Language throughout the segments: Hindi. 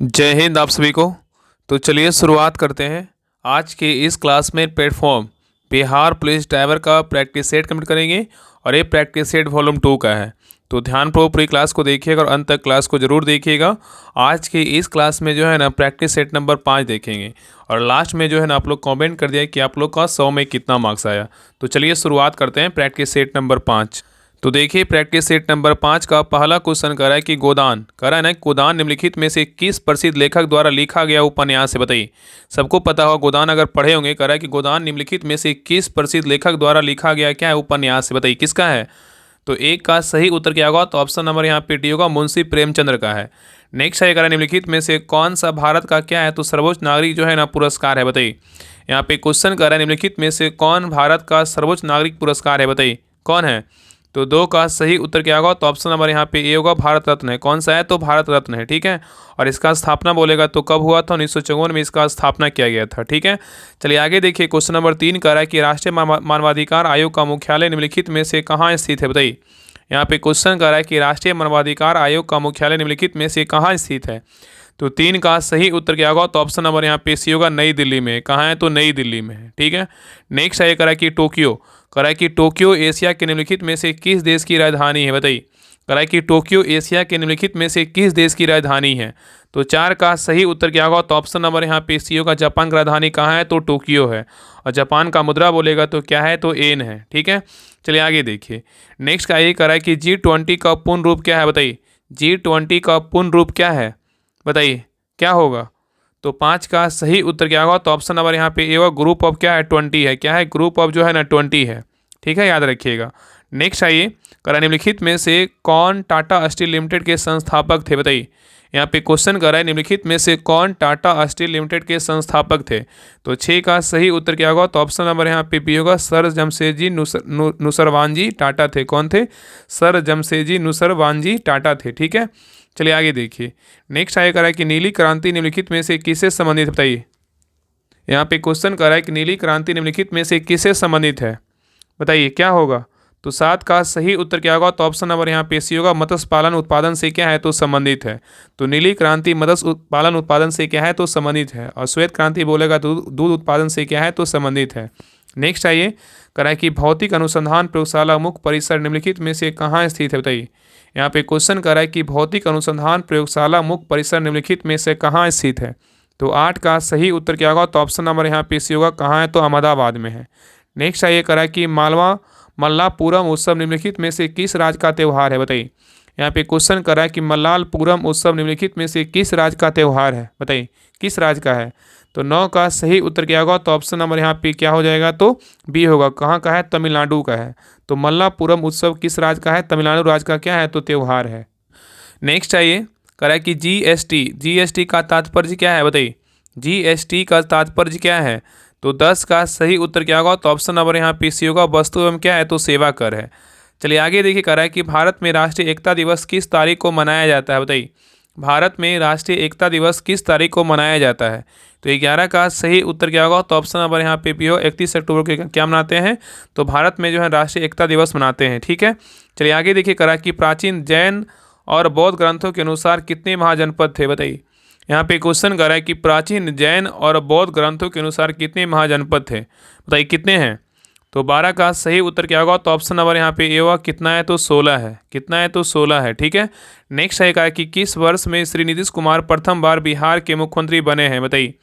जय हिंद आप सभी को। तो चलिए शुरुआत करते हैं। आज के इस क्लास में प्लेटफॉर्म बिहार पुलिस ड्राइवर का प्रैक्टिस सेट कंप्लीट करेंगे और ये प्रैक्टिस सेट वॉल्यूम 2 का है। तो ध्यानपूर्वक पूरी क्लास को देखिएगा और अंत तक क्लास को ज़रूर देखिएगा। आज की इस क्लास में जो है ना प्रैक्टिस सेट नंबर 5 देखेंगे और लास्ट में जो है ना आप लोग कमेंट कर दिया कि आप लोग का 100 में कितना मार्क्स आया। तो चलिए शुरुआत करते हैं प्रैक्टिस सेट नंबर 5। तो देखिए प्रैक्टिस सेट नंबर 5 का पहला क्वेश्चन कर रहा है कि गोदान कर रहा है ना, गोदान निम्नलिखित में से किस प्रसिद्ध लेखक द्वारा लिखा गया उपन्यास है, बताइए। सबको पता होगा गोदान, अगर पढ़े होंगे। कर रहा है कि गोदान निम्नलिखित में से किस प्रसिद्ध लेखक द्वारा लिखा गया क्या है उपन्यास है, बताइए किसका है। तो एक का सही उत्तर क्या होगा, तो ऑप्शन नंबर यहाँ पे डी होगा, मुंशी प्रेमचंद्र का है। नेक्स्ट है, निम्नलिखित में से कौन सा भारत का क्या है, तो सर्वोच्च नागरिक जो है ना पुरस्कार है, बताइए। यहाँ पे क्वेश्चन कर रहा है निम्नलिखित में से कौन भारत का सर्वोच्च नागरिक पुरस्कार है, बताइए कौन है। तो दो का सही उत्तर क्या होगा, तो ऑप्शन नंबर यहाँ पे ए होगा, भारत रत्न है। कौन सा है, तो भारत रत्न है, ठीक है। और इसका स्थापना बोलेगा तो कब हुआ था, 1954 में इसका स्थापना किया गया था, ठीक है। चलिए आगे देखिए, क्वेश्चन नंबर 3 कह रहा है कि राष्ट्रीय मानवाधिकार आयोग का मुख्यालय निम्नलिखित में से कहाँ स्थित है, बताइए। यहाँ पे क्वेश्चन कर रहा है कि राष्ट्रीय मानवाधिकार आयोग का मुख्यालय निम्नलिखित में से कहाँ स्थित है। तो 3 का सही उत्तर क्या होगा, तो ऑप्शन नंबर यहाँ पे सी होगा, नई दिल्ली में। कहाँ है, तो नई दिल्ली में है, ठीक है। नेक्स्ट है, कह रहा है कि टोक्यो, कह रहा है कि टोक्यो एशिया के निम्नलिखित में से किस देश की राजधानी है, बताइए। कह रहा है कि टोक्यो एशिया के निम्नलिखित में से किस देश की राजधानी है। तो 4 का सही उत्तर क्या होगा, तो ऑप्शन नंबर यहाँ पे सी होगा, जापान की राजधानी कहाँ है, तो टोक्यो है। और जापान का मुद्रा बोलेगा तो क्या है, तो एन है, ठीक है। चलिए आगे देखिए, नेक्स्ट का ये कह रहा है कि G20 का पूर्ण रूप क्या है, बताइए। G20 का पूर्ण रूप क्या है, बताइए क्या होगा। तो 5 का सही उत्तर क्या होगा, तो ऑप्शन नंबर यहाँ पे ए होगा, ग्रुप ऑफ क्या है, 20 है। क्या है, ग्रुप ऑफ जो है ना 20 है, ठीक है, याद रखिएगा। नेक्स्ट आइए, करा निम्नलिखित में से कौन टाटा स्टील लिमिटेड के संस्थापक थे, बताइए। यहाँ पे क्वेश्चन कर रहा है निम्नलिखित में से कौन टाटा स्टील लिमिटेड के संस्थापक थे। तो 6 का सही उत्तर क्या होगा, तो ऑप्शन नंबर यहाँ पे बी होगा, सर जमशेदजी नुसरवानजी टाटा थे। कौन थे, सर जमशेदजी नुसरवानजी टाटा थे, ठीक है। चलिए आगे देखिए, नेक्स्ट आया करा है कि नीली क्रांति निम्नलिखित में से किससे संबंधित, बताइए। यहाँ पे क्वेश्चन कर रहा है कि नीली क्रांति निम्नलिखित में से किससे संबंधित है, बताइए क्या होगा। तो 7 का सही उत्तर क्या होगा, तो ऑप्शन नंबर यहाँ पे सी होगा, मत्स्य पालन उत्पादन से क्या है, तो संबंधित है। तो नीली क्रांति मत्स्य पालन उत्पादन से क्या है, तो संबंधित है। और श्वेत क्रांति बोलेगा तो दूध उत्पादन से क्या है, तो संबंधित है। नेक्स्ट आइए, करा है कि भौतिक अनुसंधान प्रयोगशाला मुख्य परिसर निम्नलिखित में से कहाँ स्थित है, बताइए। यहाँ पे क्वेश्चन कर रहा है कि भौतिक अनुसंधान प्रयोगशाला मुख्य परिसर निम्नलिखित में से कहाँ स्थित है। तो 8 का सही उत्तर क्या होगा, तो ऑप्शन नंबर यहाँ पे सी होगा, कहाँ है, तो अहमदाबाद में है। नेक्स्ट आइए, करा है कि मल्लापुरम उत्सव निम्नलिखित में से किस राज्य का त्यौहार है, बताइए। यहाँ पे क्वेश्चन कर रहा है कि मल्लापुरम उत्सव निम्नलिखित में से किस राज्य का त्यौहार है, बताइए किस राज्य का है। तो 9 का सही उत्तर क्या होगा, तो ऑप्शन नंबर यहाँ पे क्या हो जाएगा, तो बी होगा, कहाँ का है, तमिलनाडु का है। तो मल्लापुरम उत्सव किस राज्य का है, तमिलनाडु राज्य का क्या है, तो त्यौहार है। नेक्स्ट आइए, कह रहा है कि जीएसटी का तात्पर्य क्या है, बताइए। जीएसटी का तात्पर्य क्या है। तो 10 का सही उत्तर क्या होगा, तो ऑप्शन नंबर यहाँ पे सी होगा, वस्तु एवं क्या है, तो सेवा कर है। चलिए आगे देखिए, कह रहा है कि भारत में राष्ट्रीय एकता दिवस किस तारीख को मनाया जाता है, बताइए। भारत में राष्ट्रीय एकता दिवस किस तारीख को मनाया जाता है। तो 11 का सही उत्तर क्या होगा, तो ऑप्शन नंबर यहाँ पे भी हो, 31 अक्टूबर को क्या मनाते हैं, तो भारत में जो है राष्ट्रीय एकता दिवस मनाते हैं, ठीक है। चलिए आगे देखिए, करा कि प्राचीन जैन और बौद्ध ग्रंथों के अनुसार कितने महाजनपद थे, बताइए। यहाँ पे क्वेश्चन कर रहा है कि प्राचीन जैन और बौद्ध ग्रंथों के अनुसार कितने महाजनपद थे, बताइए कितने हैं। तो 12 का सही उत्तर क्या होगा, तो ऑप्शन नंबर यहाँ पे ए होगा, कितना है, तो 16 है। कितना है, तो 16 है, ठीक है। नेक्स्ट है, कहा कि किस वर्ष में श्री नीतीश कुमार प्रथम बार बिहार के मुख्यमंत्री बने हैं, बताइए।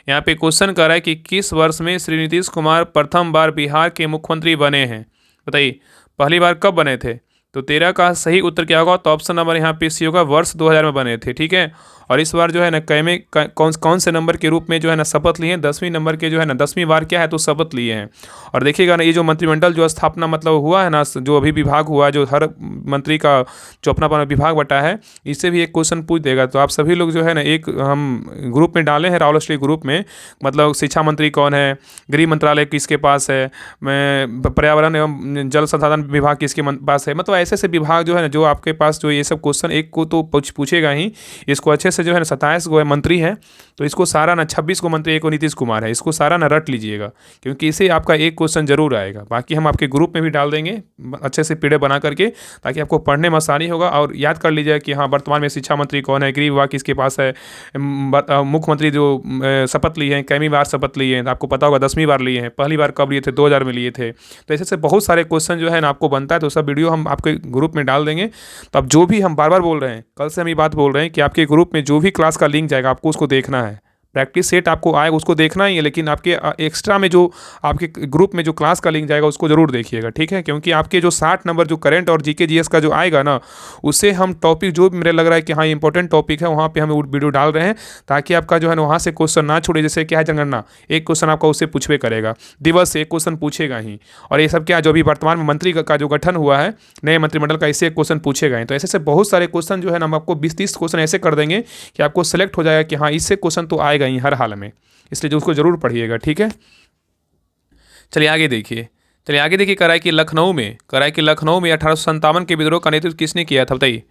यहाँ पे क्वेश्चन कर रहा है कि किस वर्ष में श्री नीतीश कुमार प्रथम बार बिहार के मुख्यमंत्री बने हैं, बताइए पहली बार कब बने थे। तो 13 का सही उत्तर क्या होगा, तो ऑप्शन नंबर यहाँ पे सी होगा, वर्ष 2000 में बने थे, ठीक है। और इस बार जो है ना कौन से नंबर के रूप में जो है ना शपथ लिए हैं, 10वीं नंबर के जो है ना 10वीं बार क्या है, तो शपथ लिए हैं। और देखिएगा ना, ये जो मंत्रिमंडल जो स्थापना मतलब हुआ है ना, जो अभी विभाग हुआ, जो हर मंत्री का जो अपना अपना विभाग बटा है, इससे भी एक क्वेश्चन पूछ देगा। तो आप सभी लोग जो है ना एक हम ग्रुप में डाले हैं, राहुल स्टडी ग्रुप में, मतलब शिक्षा मंत्री कौन है, गृह मंत्रालय किसके पास है, पर्यावरण एवं जल संसाधन विभाग किसके पास है, मतलब ऐसे ऐसे विभाग जो है ना, जो आपके पास जो ये सब क्वेश्चन एक को तो पूछेगा ही, इसको अच्छे से से जो है ना 27 गो मंत्री हैं, तो इसको सारा ना 26 को मंत्री एक को नीतीश कुमार है, इसको सारा ना रट लीजिएगा, क्योंकि इसे आपका एक क्वेश्चन जरूर आएगा। बाकी हम आपके ग्रुप में भी डाल देंगे अच्छे से पीडीएफ बना करके, ताकि आपको पढ़ने में आसानी होगा। और याद कर लीजिएगा कि हाँ, वर्तमान में शिक्षा मंत्री कौन है, गृह विभाग किसके पास है, मुख्यमंत्री जो शपथ लिए हैं कैमी बार शपथ लिए हैं, आपको पता होगा 10वीं बार लिए हैं, पहली बार कब लिए थे, 2000 में लिए थे। तो ऐसे से बहुत सारे क्वेश्चन जो है ना आपको बनता है, तो सब वीडियो हम आपके ग्रुप में डाल देंगे। तो अब जो भी हम बार बार बोल रहे हैं, कल से हम ये बात बोल रहे हैं कि आपके ग्रुप में जो भी क्लास का लिंक जाएगा आपको उसको देखना है, प्रैक्टिस सेट आपको आएगा उसको देखना ही है, लेकिन आपके एक्स्ट्रा में जो आपके ग्रुप में जो क्लास का लिंक जाएगा उसको ज़रूर देखिएगा, ठीक है। क्योंकि आपके जो 60 नंबर जो करंट और जीके जीएस का जो आएगा ना, उससे हम टॉपिक जो भी मेरे लग रहा है कि हाँ इंपॉर्टेंट टॉपिक है, वहाँ पे हम वीडियो डाल रहे हैं, ताकि आपका जो है ना वहाँ से क्वेश्चन ना छूटे। जैसे क्या है, जनगणना एक क्वेश्चन आपका उससे पूछवे करेगा, दिवस से एक क्वेश्चन पूछेगा ही, और ये सब क्या जो भी वर्तमान में मंत्री का जो गठन हुआ है नए मंत्रिमंडल का, इससे एक क्वेश्चन पूछेगा ही। तो ऐसे बहुत सारे क्वेश्चन जो है ना हम आपको 20-30 क्वेश्चन ऐसे कर देंगे कि आपको सेलेक्ट हो जाएगा कि हाँ इससे क्वेश्चन तो आएगा ही हर हाल में, इसलिए जो उसको जरूर पढ़िएगा, ठीक है। चलिए आगे देखिए, कराए कि लखनऊ में 1857 के विद्रोह का नेतृत्व किसने किया था, बताइए।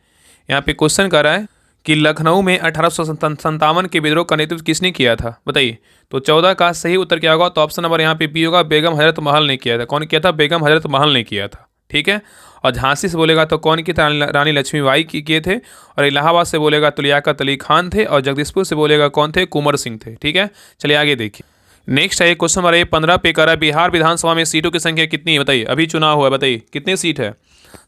यहाँ पे क्वेश्चन कर रहा है कि लखनऊ में 1857 के विद्रोह का नेतृत्व किसने किया था, बताइए। तो 14 का सही उत्तर क्या होगा, तो ऑप्शन नंबर यहाँ पे बी होगा, बेगम हजरत महल ने किया था। कौन किया था, बेगम हजरत महल ने किया था, ठीक है। और झांसी से बोलेगा तो कौन की रानी लक्ष्मीबाई की किए थे, और इलाहाबाद से बोलेगा तो लियाकत अली खान थे, और जगदीशपुर से बोलेगा कौन थे, कुंवर सिंह थे, ठीक है। चलिए आगे देखिए, नेक्स्ट है क्वेश्चन नंबर 15 पे कर रहा है बिहार विधानसभा में सीटों की संख्या कितनी है, बताइए। अभी चुनाव हुआ है, बताइए कितनी सीट है,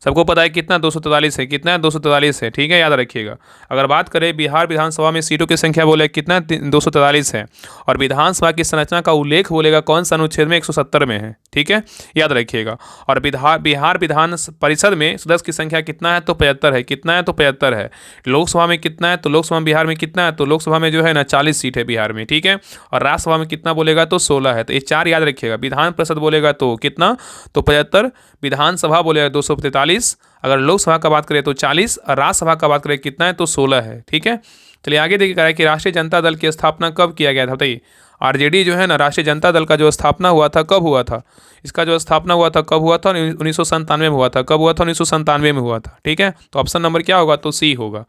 सबको पता है कितना, 243 है, कितना है 243 है, ठीक है, याद रखिएगा। अगर बात करें बिहार विधानसभा में सीटों की संख्या बोले कितना, 243 है, और विधानसभा की संरचना का उल्लेख बोलेगा कौन सा अनुच्छेद में, 170 में है, ठीक है, याद रखिएगा। और बिहार विधान परिषद में सदस्य की संख्या कितना है, तो 75 है, कितना है, तो 75 है। लोकसभा में कितना है, तो लोकसभा में बिहार में कितना है, तो लोकसभा में जो है ना 40 सीट है बिहार में, ठीक है। और राज्यसभा में कितना बोलेगा, तो 16 है। तो ये 4 याद रखिएगा, विधान परिषद बोलेगा तो कितना, तो 75, विधानसभा बोलेगा 243, अगर लोकसभा का बात करें तो 40, और राज्यसभा का बात करें कितना है, तो 16 है, ठीक है। चलिए आगे देखिए कि राष्ट्रीय जनता दल की स्थापना कब किया गया था, बताइए। आरजेडी जो है ना, राष्ट्रीय जनता दल का जो स्थापना हुआ था कब हुआ था, इसका जो स्थापना हुआ था कब हुआ था, 1997 में हुआ था। कब हुआ था, 1997 में हुआ था, ठीक है। तो ऑप्शन नंबर क्या होगा, तो सी होगा।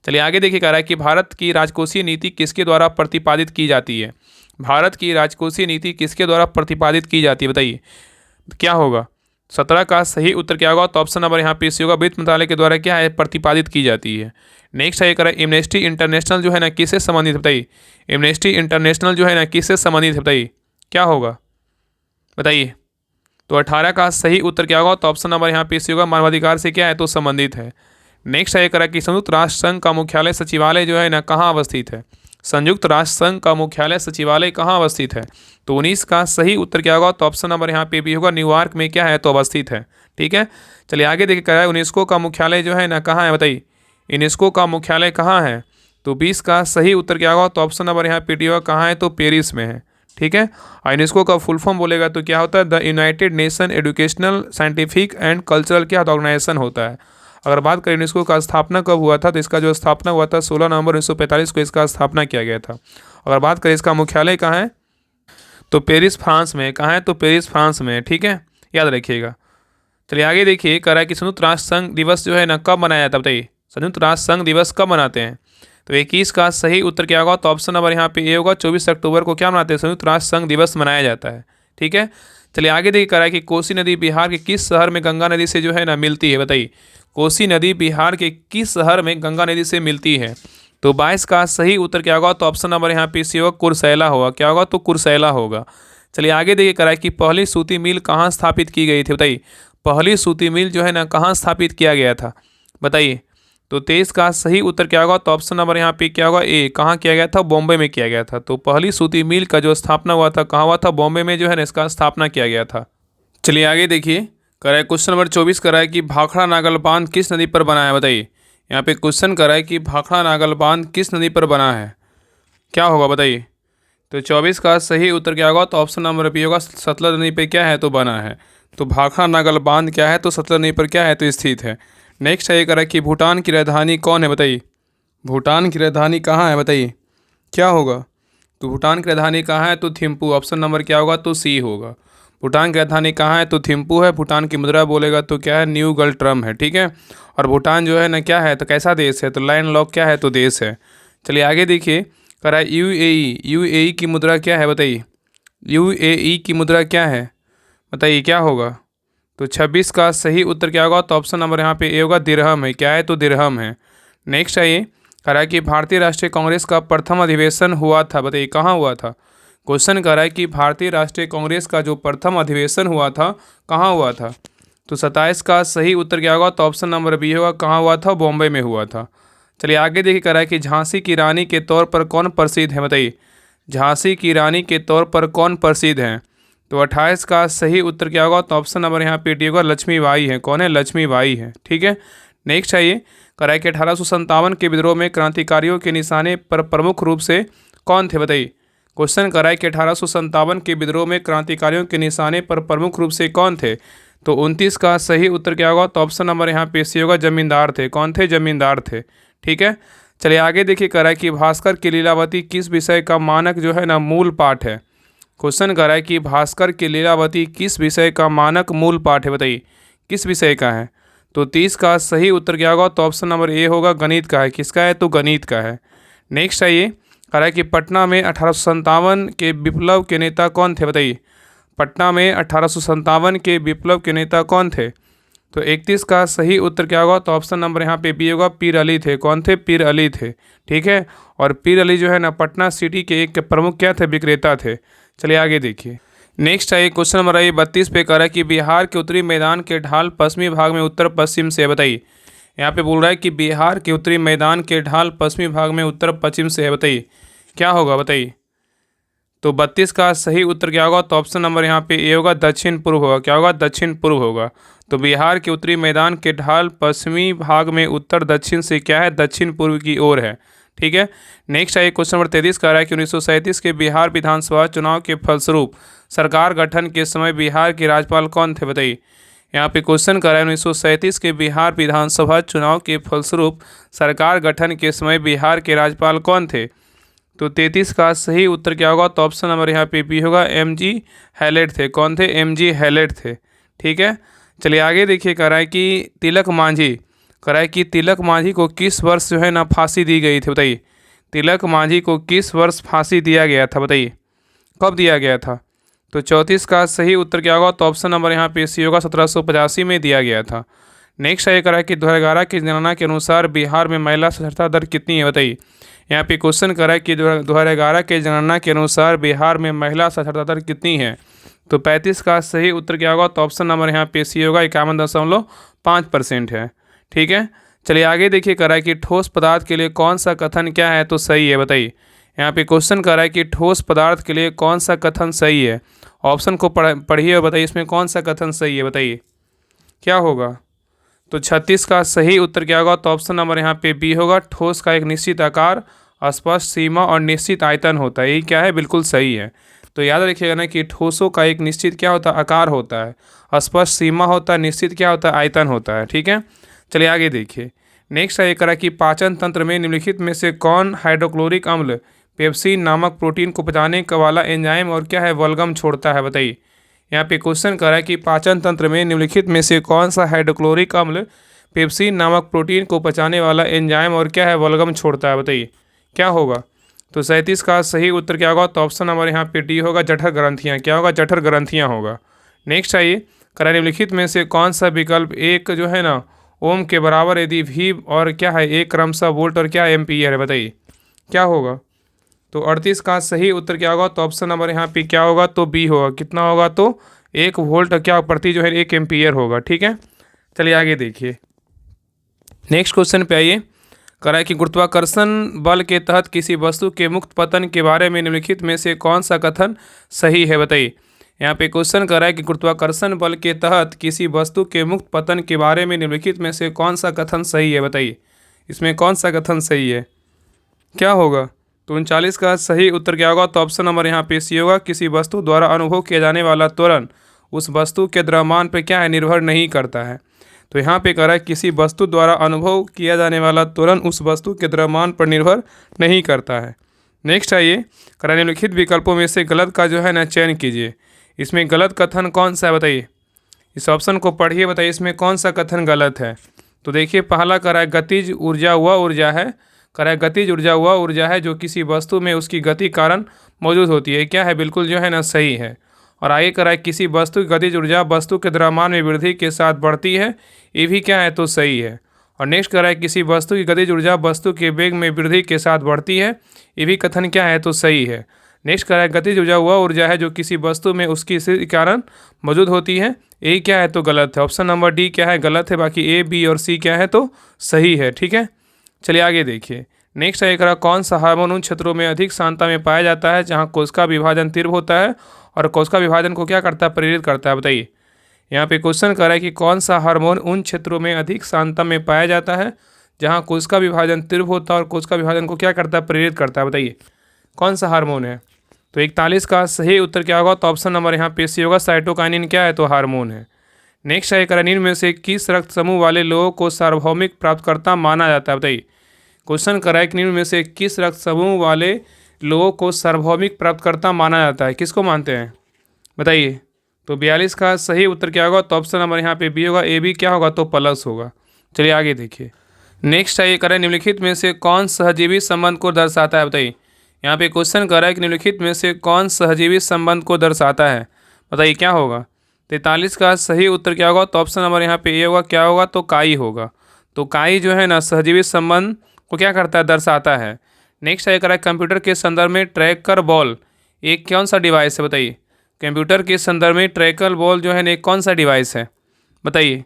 चलिए आगे देखिए, कह रहा है कि भारत की राजकोषीय नीति किसके द्वारा प्रतिपादित की जाती है, भारत की राजकोषीय नीति किसके द्वारा प्रतिपादित की जाती है, बताइए क्या होगा। 17 का सही उत्तर क्या होगा, तो ऑप्शन नंबर यहाँ पे सी होगा, वित्त मंत्रालय के द्वारा क्या है, प्रतिपादित की जाती है। नेक्स्ट है करें एमनेस्टी इंटरनेशनल जो है ना किससे संबंधित है, बताइए। एमनेस्टी इंटरनेशनल जो है ना किससे संबंधित है, बताइए क्या होगा, बताइए। तो 18 का सही उत्तर क्या होगा, तो ऑप्शन नंबर यहाँ पे सी होगा, मानवाधिकार से क्या है, तो संबंधित है। नेक्स्ट है करें कि संयुक्त राष्ट्र संघ का मुख्यालय सचिवालय जो है ना कहाँ अवस्थित है, संयुक्त राष्ट्र संघ का मुख्यालय सचिवालय कहाँ अवस्थित है। तो 19 का सही उत्तर क्या होगा, तो ऑप्शन नंबर यहाँ पे भी होगा, न्यूयॉर्क में क्या है, तो अवस्थित है, ठीक है। चलिए आगे देखिए, कह रहा है यूनेस्को का मुख्यालय जो है ना कहाँ है, बताइए यूनेस्को का मुख्यालय कहाँ है। तो 20 का सही उत्तर क्या होगा, तो ऑप्शन नंबर यहाँ पे डी होगा, कहाँ है, तो पेरिस में है, ठीक है। और यूनेस्को का फुल फॉर्म बोलेगा तो क्या होता है, the United nation educational scientific and cultural क्या ऑर्गेनाइजेशन होता है। अगर बात करें यूनेस्को का स्थापना कब हुआ था, तो इसका जो स्थापना हुआ था 16 नवंबर 1945 को इसका स्थापना किया गया था। अगर बात करें इसका मुख्यालय कहाँ है, तो पेरिस फ्रांस में, कहाँ है, तो पेरिस फ्रांस में, ठीक है, याद रखिएगा। चलिए आगे देखिए, कह रहा है कि संयुक्त राष्ट्र संघ दिवस जो है ना कब मनाया जाता है, बताइए संयुक्त राष्ट्र संघ दिवस कब मनाते हैं। तो 21 का सही उत्तर क्या होगा, तो ऑप्शन नंबर यहाँ पे ए होगा, 24 अक्टूबर को क्या मनाते हैं, संयुक्त राष्ट्र संघ दिवस मनाया जाता है, ठीक है। चलिए आगे देखिए, कह रहा है कि कोसी नदी बिहार के किस शहर में गंगा नदी से जो है ना मिलती है, बताइए कोसी नदी बिहार के किस शहर में गंगा नदी से मिलती है। तो 22 का सही उत्तर क्या होगा, तो ऑप्शन नंबर यहाँ पे सी होगा, कुर्सेला होगा, क्या होगा, तो कुर्सेला होगा। चलिए आगे देखिए, कह रहा है कि पहली सूती मिल कहाँ स्थापित की गई थी, बताइए पहली सूती मिल जो है ना कहाँ स्थापित किया गया था, बताइए। तो 23 का सही उत्तर क्या होगा, तो ऑप्शन नंबर यहाँ पे क्या होगा, ए, कहाँ किया गया था, बॉम्बे में किया गया था। तो पहली सूती मिल का जो स्थापना हुआ था कहाँ हुआ था, बॉम्बे में जो है ना इसका स्थापना किया गया था। चलिए आगे देखिए, कह रहा है क्वेश्चन नंबर 24 कर रहा है कि भाखड़ा नागल बांध किस नदी पर बना है, बताइए। यहाँ पे क्वेश्चन कर रहा है कि भाखड़ा नागल बांध किस नदी पर बना है, क्या होगा, बताइए। तो 24 का सही उत्तर क्या होगा, तो ऑप्शन नंबर बी होगा, सतलज नदी पर क्या है, तो बना है। तो भाखड़ा नागल बांध क्या है, तो सतलज नदी पर क्या है, तो स्थित है। नेक्स्ट है ये कह रहा है कि भूटान की राजधानी कौन है, बताइए भूटान की राजधानी कहाँ है, बताइए क्या होगा। तो भूटान की राजधानी कहाँ है, तो थिम्पू, ऑप्शन नंबर क्या होगा, तो सी होगा। भूटान की राजधानी कहाँ है, तो थिम्पू है। भूटान की मुद्रा बोलेगा तो क्या है, न्यू गर्ल ट्रम है, ठीक है। और भूटान जो है ना क्या है, तो कैसा देश है, तो लैंड लॉक क्या है, तो देश है। चलिए आगे देखिए, कह रहा है यूएई, यूएई की मुद्रा क्या है बताइए, यूएई की मुद्रा क्या है बताइए, क्या होगा। तो 26 का सही उत्तर क्या होगा, तो ऑप्शन नंबर यहाँ पे ए होगा, दिरहम है। क्या है, तो दिरहम है। नेक्स्ट आइए, कह रहा है कि भारतीय राष्ट्रीय कांग्रेस का प्रथम अधिवेशन हुआ था बताइए, कहाँ हुआ था। क्वेश्चन कह रहा है कि भारतीय राष्ट्रीय कांग्रेस का जो प्रथम अधिवेशन हुआ था कहाँ हुआ था। तो 27 का सही उत्तर क्या होगा, तो ऑप्शन नंबर बी होगा, कहाँ हुआ था, बॉम्बे में हुआ था। चलिए आगे देखिए, कह रहा है कि झांसी की रानी के तौर पर कौन प्रसिद्ध है बताइए, झांसी की रानी के तौर पर कौन प्रसिद्ध है। तो 28 का सही उत्तर क्या होगा, तो ऑप्शन नंबर यहाँ पे डी होगा, लक्ष्मीबाई है। कौन है, लक्ष्मीबाई है। ठीक है। नेक्स्ट आइए, कह रहा है कि 1857 के विद्रोह में क्रांतिकारियों के निशाने पर प्रमुख रूप से कौन थे बताइए। क्वेश्चन कर रहा है कि 1857 के विद्रोह में क्रांतिकारियों के निशाने पर प्रमुख रूप से कौन थे। तो 29 का सही उत्तर क्या होगा, तो ऑप्शन नंबर यहाँ पे सी होगा, जमींदार थे। कौन थे, जमींदार थे। ठीक है। चलिए आगे देखिए, कह रहा है कि भास्कर की लीलावती किस विषय का मानक जो है ना मूल पाठ है। क्वेश्चन कर रहा है कि भास्कर की लीलावती किस विषय का मानक मूल पाठ है बताइए, किस विषय का है। तो 30 का सही उत्तर क्या होगा, तो ऑप्शन नंबर ए होगा, गणित का है। किसका है, तो गणित का है। नेक्स्ट आइए, कह रहा है कि पटना में 1857 के विप्लव के नेता कौन थे बताइए। पटना में 1857 के विप्लव के नेता कौन थे। तो 31 का सही उत्तर क्या होगा, तो ऑप्शन नंबर यहाँ पे बी होगा, पीर अली थे। कौन थे, पीर अली थे। ठीक है। और पीर अली जो है ना पटना सिटी के एक प्रमुख क्या थे, विक्रेता थे। चलिए आगे देखिए, नेक्स्ट आइए, क्वेश्चन नंबर आई 32 पे कह रहा है कि बिहार के उत्तरी मैदान के ढाल पश्चिमी भाग में उत्तर पश्चिम से है बताइए। यहाँ पे बोल रहा है कि बिहार के उत्तरी मैदान के ढाल पश्चिमी भाग में उत्तर पश्चिम से है बताइए, क्या होगा बताइए। तो 32 का सही उत्तर क्या होगा, तो ऑप्शन नंबर यहाँ पे ए होगा, दक्षिण पूर्व होगा। क्या होगा, दक्षिण पूर्व होगा। तो बिहार के उत्तरी मैदान के ढाल पश्चिमी भाग में उत्तर दक्षिण से क्या है, दक्षिण पूर्व की ओर है। ठीक है। नेक्स्ट आइए, क्वेश्चन नंबर 33 कह रहा है कि 1937 के बिहार विधानसभा चुनाव के फलस्वरूप सरकार गठन के समय बिहार के राज्यपाल कौन थे बताइए। यहाँ पे क्वेश्चन कर रहा है 1937 के बिहार विधानसभा चुनाव के फलस्वरूप सरकार गठन के समय बिहार के राज्यपाल कौन थे। तो 33 का सही उत्तर क्या होगा, तो ऑप्शन नंबर यहाँ पे बी होगा, एमजी हैलेट थे। कौन थे, एमजी हैलेट थे। ठीक है। चलिए आगे देखिए, कह रहा है कि तिलक मांझी, कह रहा है कि तिलक मांझी को किस वर्ष जो है ना फांसी दी गई थी बताइए। तिलक मांझी को किस वर्ष फांसी दिया गया था बताइए, कब दिया गया था। तो 34 का सही उत्तर क्या होगा, तो ऑप्शन नंबर यहाँ पे सी होगा, 1785 में दिया गया था। नेक्स्ट ये कह रहा है कि 2011 की जनगणना के अनुसार बिहार में महिला साक्षरता दर कितनी है बताइए। यहाँ पे क्वेश्चन कर रहा है कि 2011 के जनगणना के अनुसार बिहार में महिला साक्षरता दर कितनी है। तो 35 का सही उत्तर क्या होगा, तो ऑप्शन नंबर यहाँ पे सी होगा, 51.5% है। ठीक है। चलिए आगे देखिए, कह रहा है कि ठोस पदार्थ के लिए कौन सा कथन क्या है, तो सही है बताइए। यहाँ पे क्वेश्चन कर रहा है कि ठोस पदार्थ के लिए कौन सा कथन सही है। ऑप्शन को पढ़िए और बताइए इसमें कौन सा कथन सही है बताइए, क्या होगा। तो 36 का सही उत्तर क्या होगा, तो ऑप्शन नंबर यहाँ पे बी होगा, ठोस का एक निश्चित आकार, स्पष्ट सीमा और निश्चित आयतन होता है। ये क्या है, बिल्कुल सही है। तो याद रखिएगा ना कि ठोसों का एक निश्चित क्या होता है, आकार होता है, स्पष्ट सीमा होता है, निश्चित क्या होता है, आयतन होता है। ठीक है। चलिए आगे देखिए, नेक्स्ट है करा कि पाचन तंत्र में निम्नलिखित में से कौन हाइड्रोक्लोरिक अम्ल पेप्सिन नामक प्रोटीन को पचाने का वाला एंजाइम और क्या है, वल्गम छोड़ता है बताइए। यहाँ पे क्वेश्चन कर रहा है कि पाचन तंत्र में निम्नलिखित में से कौन सा हाइड्रोक्लोरिक अम्ल पेप्सिन नामक प्रोटीन को पचाने वाला एंजाइम और क्या है, वल्गम छोड़ता है बताइए, क्या होगा। तो 37 का सही उत्तर क्या होगा, तो ऑप्शन नंबर यहाँ पे डी होगा, जठर ग्रंथियाँ। क्या होगा, जठर ग्रंथियाँ होगा। नेक्स्ट आइए, करा निम्नलिखित में से कौन सा विकल्प एक जो है ना ओम के बराबर यदि भी और क्या है, एक क्रमशः वोल्ट और क्या एम्पीयर है बताइए, क्या होगा। तो 38 का सही उत्तर क्या होगा, तो ऑप्शन नंबर यहाँ पे क्या होगा, तो बी होगा। कितना होगा, तो 1 वोल्ट क्या प्रति जो है 1 एम्पीयर होगा। ठीक है। चलिए आगे देखिए, नेक्स्ट क्वेश्चन पे आइए। कह रहा है कि गुरुत्वाकर्षण बल के तहत किसी वस्तु के मुक्त पतन के बारे में निम्नलिखित में से कौन सा कथन सही है बताइए। यहाँ पे क्वेश्चन कर रहा है कि गुरुत्वाकर्षण बल के तहत किसी वस्तु के मुक्त पतन के बारे में निम्नलिखित में से कौन सा कथन सही है बताइए, इसमें कौन सा कथन सही है, क्या होगा। तो 39 का सही उत्तर क्या होगा, तो ऑप्शन नंबर यहाँ पे सी होगा, किसी वस्तु द्वारा अनुभव किया जाने वाला त्वरण उस वस्तु के द्रव्यमान पर क्या है, निर्भर नहीं करता है। तो यहाँ पे कह रहा है किसी वस्तु द्वारा अनुभव किया जाने वाला त्वरण उस वस्तु के द्रव्यमान पर निर्भर नहीं करता है। नेक्स्ट आइए, कह रहा है निम्नलिखित विकल्पों में से गलत का जो है ना चयन कीजिए। इसमें गलत कथन कौन सा है बताइए, इस ऑप्शन को पढ़िए, बताइए इसमें कौन सा कथन गलत है। तो देखिए पहला कह रहा है गतिज ऊर्जा वह ऊर्जा है, कह रहा है गतिज ऊर्जा वह ऊर्जा है जो किसी वस्तु में उसकी गति कारण मौजूद होती है। क्या है, बिल्कुल जो है ना सही है। और आगे कह रहा है किसी वस्तु की गतिज ऊर्जा वस्तु के द्रव्यमान में वृद्धि के साथ बढ़ती है, ये भी क्या है तो सही है। और नेक्स्ट कह रहा है किसी वस्तु की गतिज ऊर्जा वस्तु के वेग में वृद्धि के साथ बढ़ती है, ये भी कथन क्या है तो सही है। नेक्स्ट कह रहा है गतिज ऊर्जा वह ऊर्जा है जो किसी वस्तु में उसकी स्थिति के कारण मौजूद होती है, यही क्या है तो गलत है। ऑप्शन नंबर डी क्या है गलत है, बाकी ए बी और सी क्या है तो सही है। ठीक है, चलिए आगे देखिए। नेक्स्ट है कह रहा कौन सा हार्मोन उन क्षेत्रों में अधिक सांद्रता में पाया जाता है जहाँ कोशिका विभाजन तीव्र होता है और कोशिका विभाजन को क्या करता है प्रेरित करता है, बताइए। यहाँ पे क्वेश्चन कर रहा है कि कौन सा हार्मोन उन क्षेत्रों में अधिक सांद्रता में पाया जाता है जहाँ कोशिका विभाजन तीव्र होता है और कोशिका विभाजन को क्या करता है प्रेरित करता है, बताइए कौन सा हार्मोन है। तो 41 का सही उत्तर क्या होगा, तो ऑप्शन नंबर यहाँ पे सी होगा, साइटोकाइनिन क्या है तो हार्मोन है। नेक्स्ट है निम्न में से किस रक्त समूह वाले लोगों को सार्वभौमिक प्राप्तकर्ता माना जाता है, बताइए। क्वेश्चन कर रहा है कि निम्न में से किस रक्त समूह वाले लोगों को सार्वभौमिक प्राप्तकर्ता माना जाता है, किसको मानते हैं, बताइए। तो 42 का सही उत्तर क्या होगा, तो ऑप्शन नंबर यहाँ पे बी होगा, ए बी क्या होगा तो प्लस होगा। चलिए आगे देखिए। नेक्स्ट है ये करें निम्नलिखित में से कौन सहजीवी संबंध को दर्शाता है, बताइए। यहाँ पे क्वेश्चन कर रहा है कि निम्नलिखित में से कौन सहजीवी संबंध को दर्शाता है, बताइए क्या होगा। 43 का सही उत्तर क्या होगा, तो ऑप्शन नंबर यहाँ पे ए होगा, क्या होगा तो काई होगा। तो काई जो है ना सहजीवी संबंध को क्या करता है दर्शाता है। नेक्स्ट है कह रहा है कंप्यूटर के संदर्भ में ट्रैकर बॉल एक कौन सा डिवाइस है, बताइए। कंप्यूटर के संदर्भ में ट्रैकर बॉल जो है ना एक कौन सा डिवाइस है, बताइए।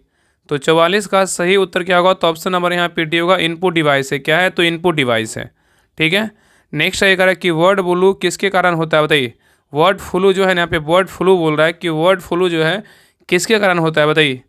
तो 44 का सही उत्तर क्या होगा, तो ऑप्शन नंबर यहाँ पे डी होगा, इनपुट डिवाइस है, क्या है तो इनपुट डिवाइस है। ठीक है, नेक्स्ट है कह रहा है कि वर्ड फ्लू किसके कारण होता है, बताइए। वर्ड फ्लू जो है यहाँ पे वर्ड फ्लू बोल रहा है कि वर्ड फ्लू जो है किसके कारण होता है, बताइए।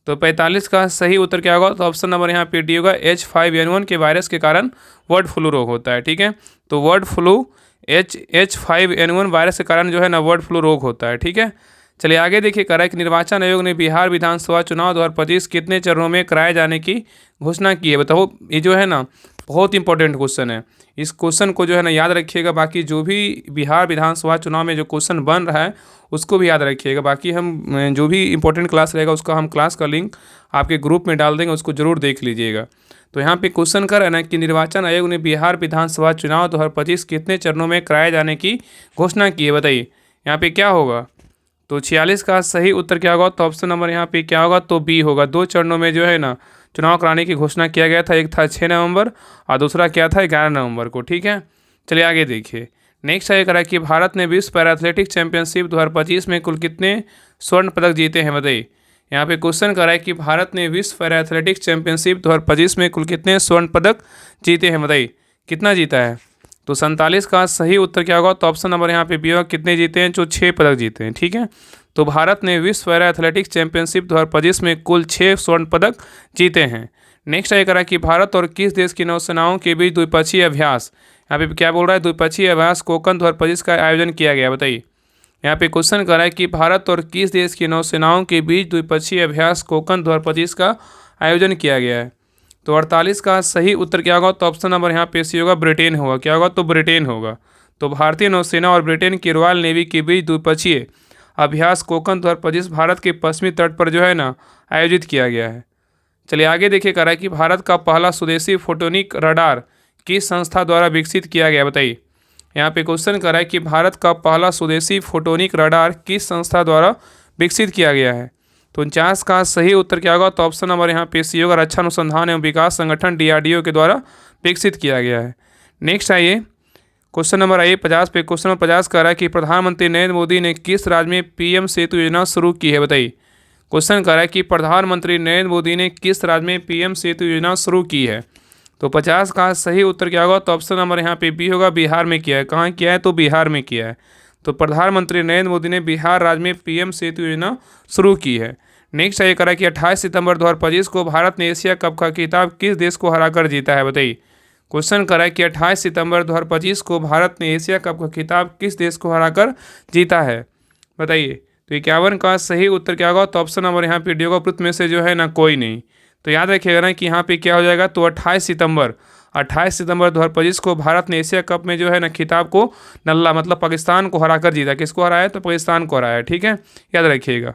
तो 45 का सही उत्तर क्या होगा, तो ऑप्शन नंबर यहाँ पे डी होगा, H5N1 के वायरस के कारण वर्ड फ्लू रोग होता है। ठीक है, तो वर्ड फ्लू H5N1 वायरस के कारण जो है ना वर्ड फ्लू रोग होता है। ठीक है, चलिए आगे देखिए। कह रहा है कि निर्वाचन आयोग ने बिहार विधानसभा चुनाव 2025 कितने चरणों में कराए जाने की घोषणा की है, बताओ। ये जो है ना बहुत इंपॉर्टेंट क्वेश्चन है, इस क्वेश्चन को जो है ना याद रखिएगा। बाकी जो भी बिहार विधानसभा चुनाव में जो क्वेश्चन बन रहा है उसको भी याद रखिएगा। बाकी हम जो भी इंपॉर्टेंट क्लास रहेगा उसका हम क्लास का लिंक आपके ग्रुप में डाल देंगे, उसको ज़रूर देख लीजिएगा। तो यहाँ पे क्वेश्चन कर है ना कि निर्वाचन आयोग ने बिहार विधानसभा चुनाव 2025 कितने चरणों में कराए जाने की घोषणा की है, बताइए। यहाँ पे क्या होगा, तो 46 का सही उत्तर क्या होगा, तो ऑप्शन नंबर यहाँ पे क्या होगा तो बी होगा। 2 चरणों में जो है ना चुनाव कराने की घोषणा किया गया था, एक था 6 नवंबर और दूसरा क्या था 11 नवंबर को। ठीक है, चलिए आगे देखिए। नेक्स्ट है करा कि भारत ने विश्व पैरा एथलेटिक चैंपियनशिप 2025 में कुल कितने स्वर्ण पदक जीते हैं, बताइए। यहाँ पे क्वेश्चन करा है कि भारत ने विश्व पैरा एथलेटिक चैंपियनशिप 2025 में कुल कितने स्वर्ण पदक जीते हैं, बताइए कितना जीता है। तो 47 का सही उत्तर क्या होगा, तो ऑप्शन नंबर यहाँ पे बी होगा, कितने जीते हैं, जो 6 पदक जीते हैं। ठीक है, तो भारत ने विश्व पैरा एथलेटिक्स चैंपियनशिप 2025 में कुल 6 स्वर्ण पदक जीते हैं। नेक्स्ट है करा कि भारत और किस देश की नौसेनाओं के बीच द्विपक्षीय अभ्यास, यहाँ पे क्या बोल रहा है, द्विपक्षीय अभ्यास कोकन 2025 का आयोजन किया गया, बताइए। यहाँ पे क्वेश्चन कर रहा है कि भारत और किस देश की नौसेनाओं के बीच द्विपक्षीय अभ्यास कोकन 2025 का आयोजन किया गया है। तो 48 का सही उत्तर क्या होगा, तो ऑप्शन नंबर यहाँ पे सी होगा, ब्रिटेन होगा। क्या होगा, तो ब्रिटेन होगा। तो भारतीय नौसेना और ब्रिटेन की रॉयल नेवी के बीच द्विपक्षीय अभ्यास कोकन 2025 भारत के पश्चिमी तट पर जो है ना आयोजित किया गया है। चलिए आगे देखिए, कह रहा है कि भारत का पहला स्वदेशी फोटोनिक रडार किस संस्था द्वारा विकसित किया गया, बताइए। यहाँ पे क्वेश्चन कर रहा है कि भारत का पहला स्वदेशी फोटोनिक रडार किस संस्था द्वारा विकसित किया गया है। तो 49 का सही उत्तर क्या होगा, तो ऑप्शन नंबर यहाँ पे सी होगा, रक्षा अनुसंधान एवं विकास संगठन DRDO के द्वारा विकसित किया गया है। नेक्स्ट आइए क्वेश्चन नंबर आइए 50 पे। क्वेश्चन नंबर 50 कह रहा है कि प्रधानमंत्री नरेंद्र मोदी ने किस राज्य में PM सेतु योजना शुरू की है, बताइए। क्वेश्चन कह रहा है कि प्रधानमंत्री नरेंद्र मोदी ने किस राज्य में PM सेतु योजना शुरू की है। तो 50 का सही उत्तर क्या होगा, तो ऑप्शन नंबर यहाँ पे बी होगा, बिहार में किया है। कहाँ किया है, तो बिहार में किया है। तो प्रधानमंत्री नरेंद्र मोदी ने बिहार राज्य में PM सेतु योजना शुरू की है। नेक्स्ट ये करा कि 28 सितंबर 2025 को भारत ने एशिया कप का खिताब किस देश को हराकर जीता है, बताइए। क्वेश्चन करा है कि 28 सितंबर 2025 को भारत ने एशिया कप का खिताब किस देश को हराकर जीता है, बताइए। तो 51 का सही उत्तर क्या होगा, तो ऑप्शन नंबर यहाँ पे डी होगा, उपरोक्त में से जो है ना कोई नहीं। तो याद रखिएगा ना कि यहाँ पे क्या हो जाएगा, तो 28 सितंबर 2025 को भारत ने एशिया कप में जो है ना खिताब को नल्ला मतलब पाकिस्तान को हराकर जीता। किसको हराया, तो पाकिस्तान को हराया। ठीक है, याद रखिएगा।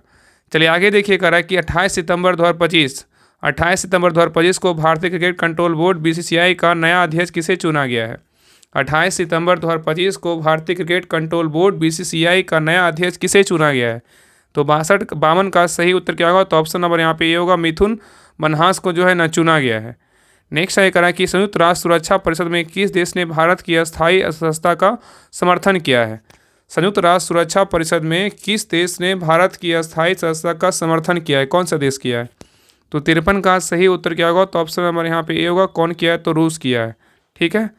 चलिए आगे देखिए, कह रहा है कि 28 सितंबर 2025 28 सितंबर 2025 को भारतीय क्रिकेट कंट्रोल बोर्ड बीसीसीआई का नया अध्यक्ष किसे चुना गया है? 28 सितंबर 2025 को भारतीय क्रिकेट कंट्रोल बोर्ड बीसीसीआई का नया अध्यक्ष किसे चुना गया है? तो 52 का सही उत्तर क्या होगा? तो ऑप्शन नंबर यहाँ पे ये होगा, मिथुन मनहास को जो है ना चुना गया है। नेक्स्ट है करा कि संयुक्त राष्ट्र सुरक्षा परिषद में किस देश ने भारत की अस्थायी सदस्यता का समर्थन किया है? संयुक्त राष्ट्र सुरक्षा परिषद में किस देश ने भारत की अस्थायी सदस्यता का समर्थन किया है? कौन सा देश किया है? तो 53 का सही उत्तर क्या होगा? तो ऑप्शन नंबर यहाँ पे ए होगा, कौन किया है? तो रूस किया है। ठीक है,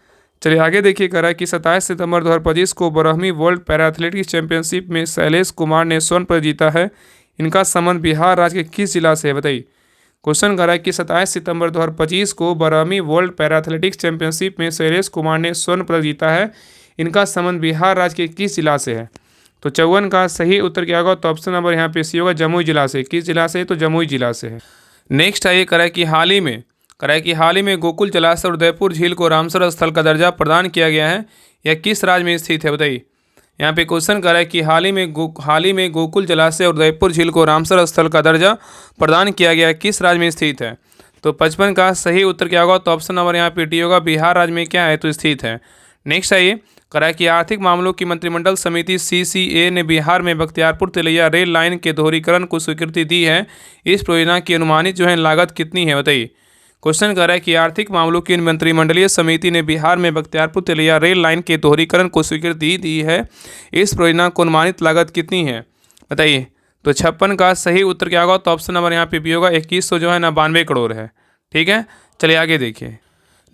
चलिए आगे देखिए करा कि 27 सितंबर 2025 को 12वीं वर्ल्ड पैरा एथलेटिक्स चैंपियनशिप में शैलेश कुमार ने स्वर्ण पदक जीता है। इनका संबंध बिहार राज्य के किस जिला से है? बताइए। क्वेश्चन करा कि 27 सितंबर 2025 को 12वीं वर्ल्ड पैरा एथलेटिक्स चैंपियनशिप में शैलेश कुमार ने स्वर्ण पदक जीता है। इनका संबंध बिहार राज्य के किस जिला से है? तो 54 का सही उत्तर क्या होगा? तो ऑप्शन नंबर यहाँ पे सी होगा, जमुई जिला से। किस जिला से? तो जमुई जिला से है। नेक्स्ट है ये करा कि हाल ही में गोकुल जलाशय और उदयपुर झील को रामसर स्थल का दर्जा प्रदान किया गया है। यह किस राज्य में स्थित है? बताइए। यहाँ पे क्वेश्चन करा है कि हाल ही में गोकुल जलाशय और उदयपुर झील को रामसर स्थल का दर्जा प्रदान किया गया है, किस राज्य में स्थित है? तो 55 का सही उत्तर क्या होगा? तो ऑप्शन नंबर यहाँ पे डी होगा, बिहार राज्य में क्या है? तो स्थित है। नेक्स्ट है ये करा कि आर्थिक मामलों की मंत्रिमंडल समिति CCA ने बिहार में बख्तियारपुर तिलैया रेल लाइन के दोहरीकरण को स्वीकृति दी है। इस परियोजना की अनुमानित जो है लागत कितनी है? बताइए। क्वेश्चन कर रहा है कि आर्थिक मामलों की मंत्रिमंडलीय समिति ने बिहार में बख्तियारपुर तिलैया रेल लाइन के दोहरीकरण को स्वीकृति दी है। इस परियोजना को अनुमानित लागत कितनी है? बताइए। तो 56 का सही उत्तर क्या होगा? तो ऑप्शन नंबर यहाँ पे भी होगा, 2100 जो है ना 92 करोड़ है। ठीक है, चलिए आगे देखिए।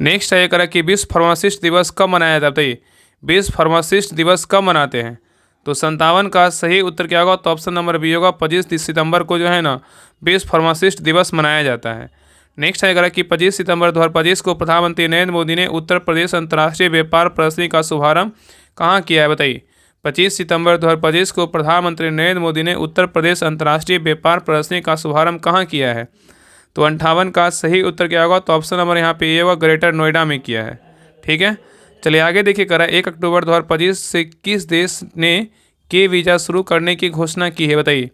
नेक्स्ट है करा कि विश्व फार्मासिस्ट दिवस कब मनाया जाता है? बताइए, विश्व फार्मासिस्ट दिवस कब मनाते हैं? तो 57 का सही उत्तर क्या होगा? तो ऑप्शन नंबर बी होगा, 25 सितंबर को जो है ना विश्व फार्मासिस्ट दिवस मनाया जाता है। नेक्स्ट है कि 25 सितंबर 2025 को प्रधानमंत्री नरेंद्र मोदी ने उत्तर प्रदेश अंतर्राष्ट्रीय व्यापार प्रदर्शनी का शुभारंभ कहाँ किया है? बताइए। 25 सितंबर 2025 को प्रधानमंत्री नरेंद्र मोदी ने उत्तर प्रदेश अंतर्राष्ट्रीय व्यापार प्रदर्शनी का शुभारंभ कहाँ किया है? तो 58 का सही उत्तर क्या होगा? तो ऑप्शन नंबर यहाँ पे ये होगा, ग्रेटर नोएडा में किया है। ठीक है, चलिए आगे देखिए करा 1 अक्टूबर 2025 से किस देश ने के वीज़ा शुरू करने की घोषणा की है? बताइए।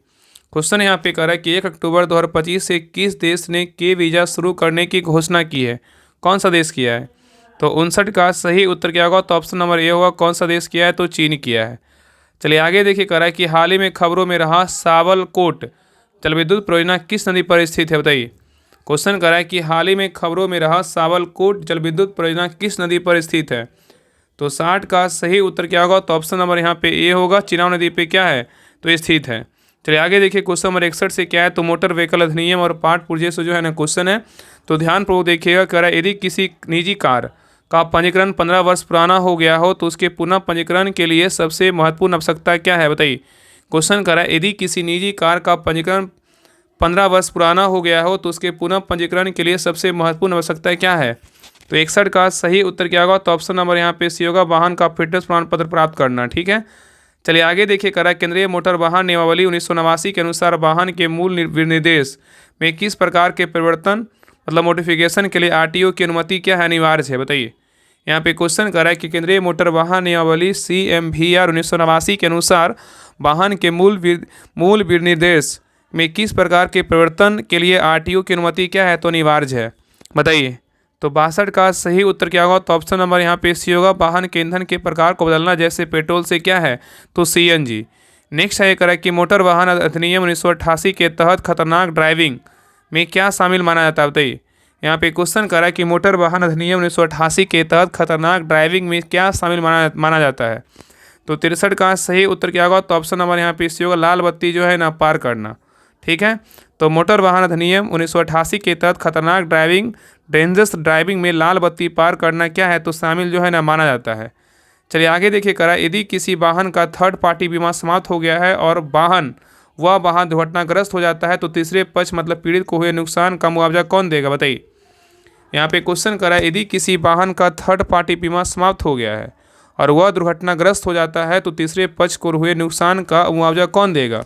क्वेश्चन यहाँ पे करा कि 1 अक्टूबर 2025 से किस देश ने के वीज़ा शुरू करने की घोषणा की है? कौन सा देश किया है? तो 59 का सही उत्तर क्या होगा? तो ऑप्शन नंबर ए होगा, कौन सा देश किया है? तो चीन किया है। चलिए आगे देखिए करा कि हाल ही में खबरों में रहा सावलकोट जलविद्युत परियोजना किस नदी पर स्थित है? बताइए। क्वेश्चन करा कि हाल ही में खबरों में रहा सावलकोट जलविद्युत परियोजना किस नदी पर स्थित है? तो 60 का सही उत्तर क्या होगा? तो ऑप्शन नंबर यहाँ पे ए होगा, चिनाब नदी पे क्या है? तो स्थित है। चलिए आगे देखिए क्वेश्चन नंबर 61 से क्या है? तो मोटर व्हीकल अधिनियम और पार्ट पुर्जे से जो है ना क्वेश्चन है, तो ध्यानपूर्वक देखिएगा। कह रहा है यदि किसी निजी कार का पंजीकरण 15 वर्ष पुराना हो गया हो तो उसके पुनः पंजीकरण के लिए सबसे महत्वपूर्ण आवश्यकता क्या है? बताइए। क्वेश्चन कह रहा है यदि किसी निजी कार का पंजीकरण 15 वर्ष पुराना हो गया हो तो उसके पुनः पंजीकरण के लिए सबसे महत्वपूर्ण आवश्यकता क्या है? तो 61 का सही उत्तर क्या होगा? तो ऑप्शन नंबर यहाँ पे सी होगा, वाहन का फिटनेस प्रमाण पत्र प्राप्त करना। ठीक है, चलिए आगे देखिए करा केंद्रीय मोटर वाहन नियमावली 1989 के अनुसार वाहन के मूल विनिर्देश में किस प्रकार के परिवर्तन मतलब मॉडिफिकेशन के लिए RTO की अनुमति क्या है? अनिवार्य है। बताइए। यहाँ पे क्वेश्चन कर रहा है कि केंद्रीय मोटर वाहन नियमावली CMVR 1989 के अनुसार वाहन के मूल विनिर्देश में किस प्रकार के परिवर्तन के लिए RTO की अनुमति क्या है? तो अनिवार्य है। बताइए। तो 62 का सही उत्तर क्या होगा? तो ऑप्शन नंबर यहाँ पे सी होगा, वाहन के ईंधन के प्रकार को बदलना, जैसे पेट्रोल से क्या है? तो CNG। नेक्स्ट है करा कि मोटर वाहन अधिनियम 1988 के तहत खतरनाक ड्राइविंग में क्या शामिल माना जाता है? बताइए। यहाँ पे क्वेश्चन करा कि मोटर वाहन अधिनियम 1988 के तहत खतरनाक ड्राइविंग में क्या शामिल माना जाता है? तो 63 का सही उत्तर क्या होगा? तो ऑप्शन नंबर यहाँ पे सी होगा, लाल बत्ती जो है ना पार करना। ठीक है, तो मोटर वाहन अधिनियम 1988 के तहत खतरनाक ड्राइविंग डेंजरस ड्राइविंग में लाल बत्ती पार करना क्या है? तो शामिल जो है ना माना जाता है। चलिए आगे देखिए करा यदि किसी वाहन का थर्ड पार्टी बीमा समाप्त हो गया है और वाहन दुर्घटनाग्रस्त हो जाता है तो तीसरे पक्ष मतलब पीड़ित को हुए नुकसान का मुआवजा कौन देगा? बताइए। यहाँ पे क्वेश्चन करा यदि किसी वाहन का थर्ड पार्टी बीमा समाप्त हो गया है और वह दुर्घटनाग्रस्त हो जाता है तो तीसरे पक्ष को हुए नुकसान का मुआवजा कौन देगा?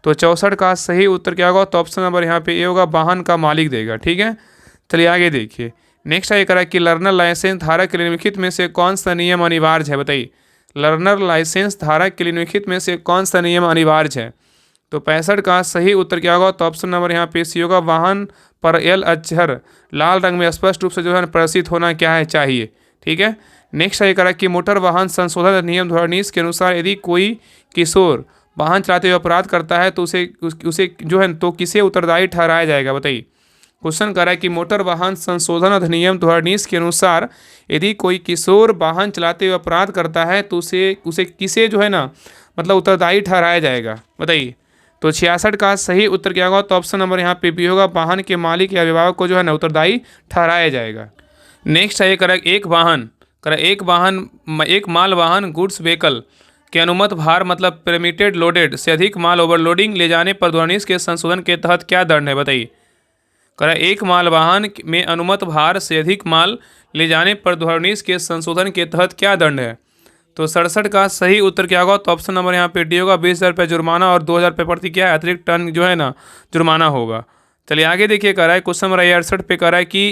तो 64 का सही उत्तर क्या होगा? तो ऑप्शन नंबर यहाँ पे ए होगा, वाहन का मालिक देगा। ठीक है, चलिए आगे देखिए। नेक्स्ट है करा कि लर्नर लाइसेंस धारक के लिए निम्नलिखित में से कौन सा नियम अनिवार्य है? बताइए। लर्नर लाइसेंस धारक के लिए निम्नलिखित में से कौन सा नियम अनिवार्य है? तो 65 का सही उत्तर क्या होगा? तो ऑप्शन नंबर यहाँ पे सी होगा। वाहन पर एल अक्षर लाल रंग में स्पष्ट रूप से जो है प्रदर्शित होना क्या है? चाहिए। ठीक है। नेक्स्ट है करा कि मोटर वाहन संशोधन अधिनियम 2019 के अनुसार यदि कोई किशोर वाहन चलाते हुए अपराध करता है तो उसे जो है तो किसे उत्तरदायी ठहराया जाएगा? बताइए। क्वेश्चन कर रहा है कि मोटर वाहन संशोधन अधिनियम 2019 के अनुसार यदि कोई किशोर वाहन चलाते हुए अपराध करता है तो उसे किसे जो है ना मतलब उत्तरदायी ठहराया जाएगा? बताइए। तो 66 का सही उत्तर क्या होगा? तो ऑप्शन नंबर यहाँ पे बी होगा। वाहन के मालिक या अभिभावक को जो है ना उत्तरदायी ठहराया जाएगा। नेक्स्ट है करेक्ट। एक माल वाहन गुड्स व्हीकल के अनुमत भार मतलब परमिटेड लोडेड से अधिक माल ओवरलोडिंग ले जाने पर 2019 के संशोधन के तहत क्या दंड है? बताइए। एक माल वाहन में अनुमत भार से अधिक माल ले जाने पर 2019 के संशोधन के तहत क्या दंड है? तो 67 का सही उत्तर क्या होगा? तो ऑप्शन नंबर यहाँ पे डी होगा। 20,000 रुपये जुर्माना और 2,000 रुपये प्रति क्या है अतिरिक्त टन जो है ना जुर्माना होगा। चलिए आगे देखिए। कह रहा है क्वेश्चन नंबर 68 पे कह रहा है कि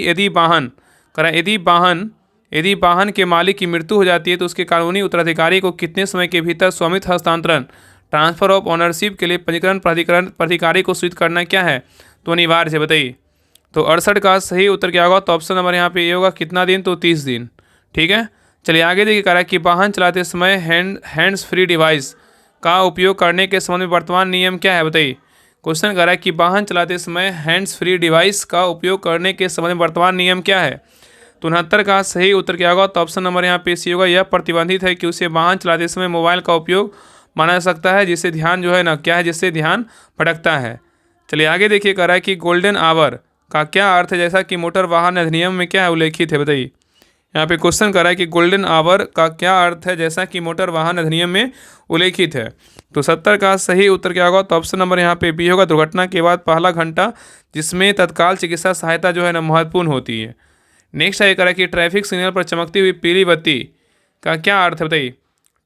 यदि वाहन के मालिक की मृत्यु हो जाती है तो उसके कानूनी उत्तराधिकारी को कितने समय के भीतर स्वामित्व हस्तांतरण ट्रांसफर ऑफ ऑनरशिप के लिए पंजीकरण प्राधिकारी को सूचित करना क्या है? तो अनिवार्य है। बताइए। तो 68 का सही उत्तर क्या होगा? तो ऑप्शन नंबर यहाँ पे ये होगा। कितना दिन? तो 30 दिन। ठीक है। चलिए आगे देखिए। कह रहा है कि वाहन चलाते समय हैंड्स फ्री डिवाइस का उपयोग करने के संबंध में वर्तमान नियम क्या है? बताइए। क्वेश्चन कर रहा है कि वाहन चलाते समय हैंड्स फ्री डिवाइस का उपयोग करने के संबंध में वर्तमान नियम क्या है? तो 69 का सही उत्तर क्या होगा? तो ऑप्शन नंबर यहाँ पे सी होगा। यह प्रतिबंधित है कि उसे वाहन चलाते समय मोबाइल का उपयोग माना जा सकता है जिससे ध्यान जो है ना क्या है जिससे ध्यान भटकता है। चलिए आगे देखिए। कह रहा है कि गोल्डन आवर का क्या अर्थ है जैसा कि मोटर वाहन अधिनियम में क्या है उल्लेखित है? बताइए। यहाँ पे क्वेश्चन कर रहा है कि गोल्डन आवर का क्या अर्थ है जैसा कि मोटर वाहन अधिनियम में उल्लेखित है? तो 70 का सही उत्तर क्या होगा? तो ऑप्शन नंबर यहाँ पे बी होगा। दुर्घटना के बाद पहला घंटा जिसमें तत्काल चिकित्सा सहायता जो है ना महत्वपूर्ण होती है। नेक्स्ट है कह रहा है कि ट्रैफिक सिग्नल पर चमकती हुई पीली बत्ती का क्या अर्थ है? बताइए।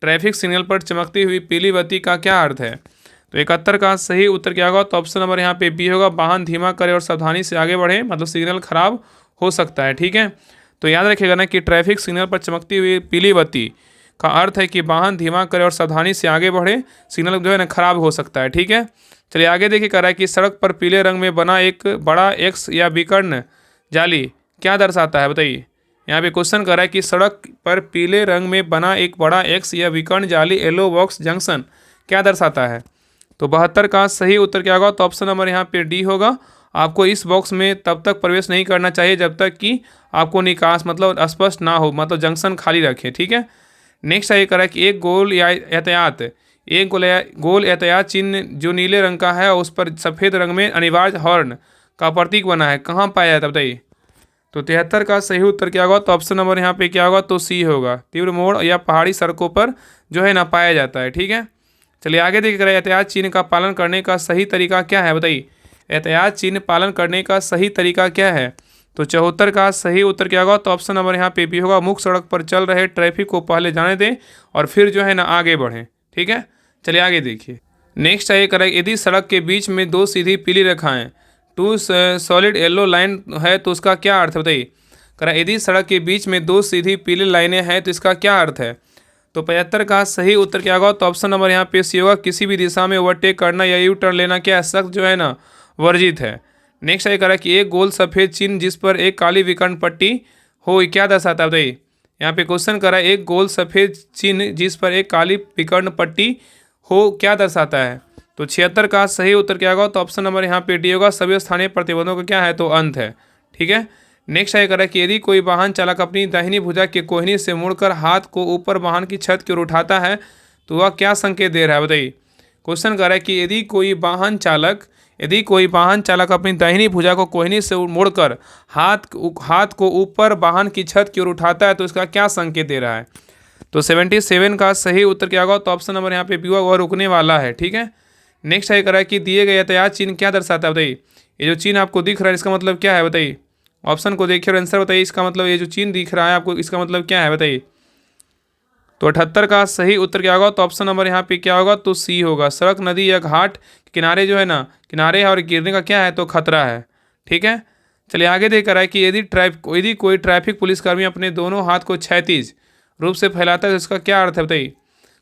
ट्रैफिक सिग्नल पर चमकती हुई पीली बत्ती का क्या अर्थ है? तो 71 का सही उत्तर क्या होगा? तो ऑप्शन नंबर यहाँ पे बी होगा। वाहन धीमा करे और सावधानी से आगे बढ़े मतलब सिग्नल खराब हो सकता है। ठीक है। तो याद रखिएगा ना कि ट्रैफिक सिग्नल पर चमकती हुई पीली बत्ती का अर्थ है कि वाहन धीमा करे और सावधानी से आगे बढ़े सिग्नल जो है ना खराब हो सकता है। ठीक है। चलिए आगे देखिए। कह रहा है कि सड़क पर पीले रंग में बना एक बड़ा एक्स या विकर्ण जाली क्या दर्शाता है? बताइए। यहाँ पे क्वेश्चन कर रहा है कि सड़क पर पीले रंग में बना एक बड़ा एक्स या विकर्ण जाली येलो बॉक्स जंक्शन क्या दर्शाता है? तो 72 का सही उत्तर क्या होगा? तो ऑप्शन नंबर यहाँ पे डी होगा। आपको इस बॉक्स में तब तक प्रवेश नहीं करना चाहिए जब तक कि आपको निकास मतलब स्पष्ट ना हो मतलब जंक्शन खाली रखें। ठीक है। नेक्स्ट है करा कि एक गोल यातायात चिन्ह जो नीले रंग का है उस पर सफ़ेद रंग में अनिवार्य हॉर्न का प्रतीक बना है कहाँ पाया जाता है? बताइए। तो 73 का सही उत्तर क्या होगा? तो ऑप्शन नंबर यहाँ पे क्या होगा? तो सी होगा। तीव्र मोड़ या पहाड़ी सड़कों पर जो है ना पाया जाता है। ठीक है। चलिए आगे देखिए। यातायात चिन्ह का पालन करने का सही तरीका क्या है? बताइए। यातायात चिन्ह पालन करने का सही तरीका क्या है? तो 74 का सही उत्तर क्या होगा? तो ऑप्शन नंबर यहाँ पे भी होगा। मुख्य सड़क पर चल रहे ट्रैफिक को पहले जाने दें और फिर जो है ना आगे बढ़ें। ठीक है। चलिए आगे देखिए। नेक्स्ट है करेक्ट। यदि सड़क के बीच में दो सीधी पीली रेखाएं टू सॉलिड येलो लाइन है तो उसका क्या अर्थ है? बताइए। करेक्ट। यदि सड़क के बीच में दो सीधी पीली लाइनें हैं तो इसका क्या अर्थ है? तो 75 का सही उत्तर क्या होगा? तो ऑप्शन नंबर यहाँ पे सी होगा। किसी भी दिशा में ओवरटेक करना या यू टर्न लेना क्या सख्त जो है ना वर्जित है। नेक्स्ट है कह रहा है कि एक गोल सफ़ेद चिन्ह जिस पर एक काली विकर्ण पट्टी हो क्या दर्शाता है? बताइए। यहाँ पे क्वेश्चन कर रहा है एक गोल सफ़ेद चिन्ह जिस पर एक काली विकर्ण पट्टी हो क्या दर्शाता है? तो 76 का सही उत्तर क्या होगा? तो ऑप्शन नंबर यहाँ पे डी होगा। सभी स्थानीय प्रतिबंधों का क्या है? तो अंत है। ठीक है। नेक्स्ट है कह रहा है कि यदि कोई वाहन चालक अपनी दाहिनी भुजा के कोहनी से मुड़कर हाथ को ऊपर वाहन की छत की ओर उठाता है तो वह क्या संकेत दे रहा है? बताइए। क्वेश्चन कर रहा है कि यदि कोई वाहन चालक अपनी दाहिनी भुजा को कोहनी से मोड़कर हाथ को ऊपर वाहन की छत की ओर उठाता है तो इसका क्या संकेत दे रहा है? तो 77 का सही उत्तर क्या होगा? तो ऑप्शन नंबर यहाँ पे बी होगा। वह रुकने वाला है। ठीक है। नेक्स्ट है कह रहा है कि दिए गए यातायात चिन्ह क्या दर्शाता है? बताइए। ये जो चिन्ह आपको दिख रहा है इसका मतलब क्या है? बताइए। ऑप्शन को देखिए और आंसर बताइए। इसका मतलब ये जो चिन्ह दिख रहा है आपको इसका मतलब क्या है? बताइए। तो 78 का सही उत्तर क्या होगा? तो ऑप्शन नंबर यहाँ पे क्या होगा? तो सी होगा। सड़क नदी या घाट किनारे जो है ना किनारे है और गिरने का क्या है? तो खतरा है। ठीक है। चलिए आगे देख रहा है कि यदि कोई ट्रैफिक पुलिसकर्मी अपने दोनों हाथ को क्षैतिज रूप से फैलाता है तो इसका क्या अर्थ है? बताइए।